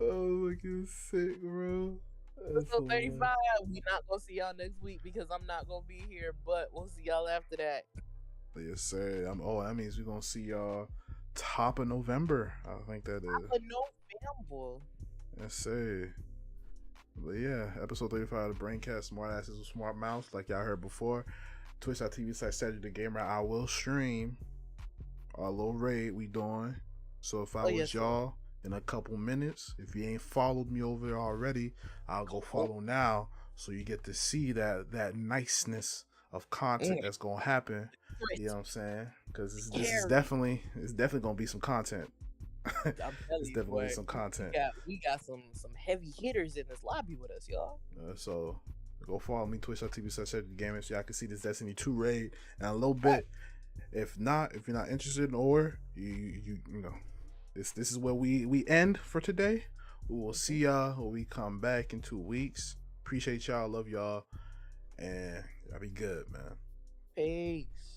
oh my god, sick, bro. So 35, we not gonna see y'all next week because I'm not gonna be here, but we'll see y'all after that. Yes, sir. That means we're gonna see y'all top of November. I think that is. Top of November. Yes, sir. But yeah, episode 35 of the Braincast, Smart Asses with Smart Mouths, like y'all heard before. Twitch.tv/CheckYouTheGamer. I will stream our little raid we doing. So if I was y'all in a couple minutes, if you ain't followed me over there already, I'll go follow now, so you get to see that niceness of content that's gonna happen. You know what I'm saying? Because this is definitely gonna be some content. I'm telling it's definitely you, boy, some content. We got some heavy hitters in this lobby with us, y'all. So go follow me, twitch.tv/CheckYouTheGamer, so y'all can see this Destiny 2 raid in a little bit. If you're not interested, or you know, this is where we end for today. We will see y'all when we come back in 2 weeks. Appreciate y'all, love y'all, and y'all be good, man. Peace.